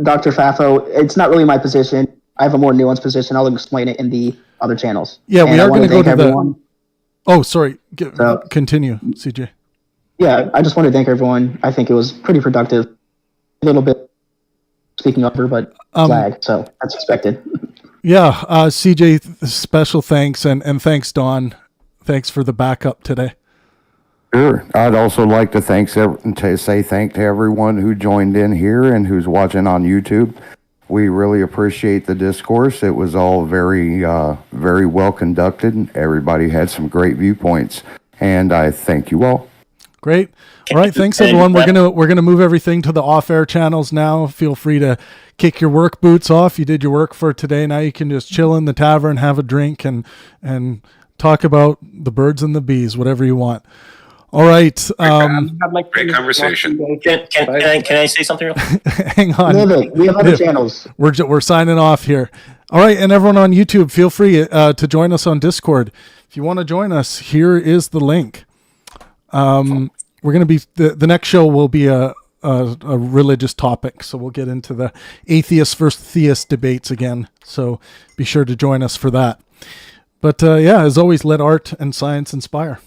Dr. Fafo, it's not really my position. I have a more nuanced position. I'll explain it in the other channels. Yeah, we are going to go to everyone. Oh, sorry. Continue, CJ. Yeah, I just want to thank everyone. I think it was pretty productive. A little bit speaking over, but lag, so that's expected. Yeah, CJ, special thanks, and thanks, Don. Thanks for the backup today. Sure. I'd also like to say thank to everyone who joined in here and who's watching on YouTube. We really appreciate the discourse. It was all very, very well conducted. Everybody had some great viewpoints, and I thank you all. Great. All right. Thanks, everyone. We're gonna move everything to the off-air channels now. Feel free to kick your work boots off. You did your work for today. Now you can just chill in the tavern, have a drink, and talk about the birds and the bees, whatever you want. All right. Great conversation. Can I say something? Hang on. We have other channels. We're signing off here. All right, and everyone on YouTube, feel free to join us on Discord. If you want to join us, here is the link. We're going to be the next show will be a religious topic, so we'll get into the atheist versus theist debates again. So be sure to join us for that. But as always, let art and science inspire.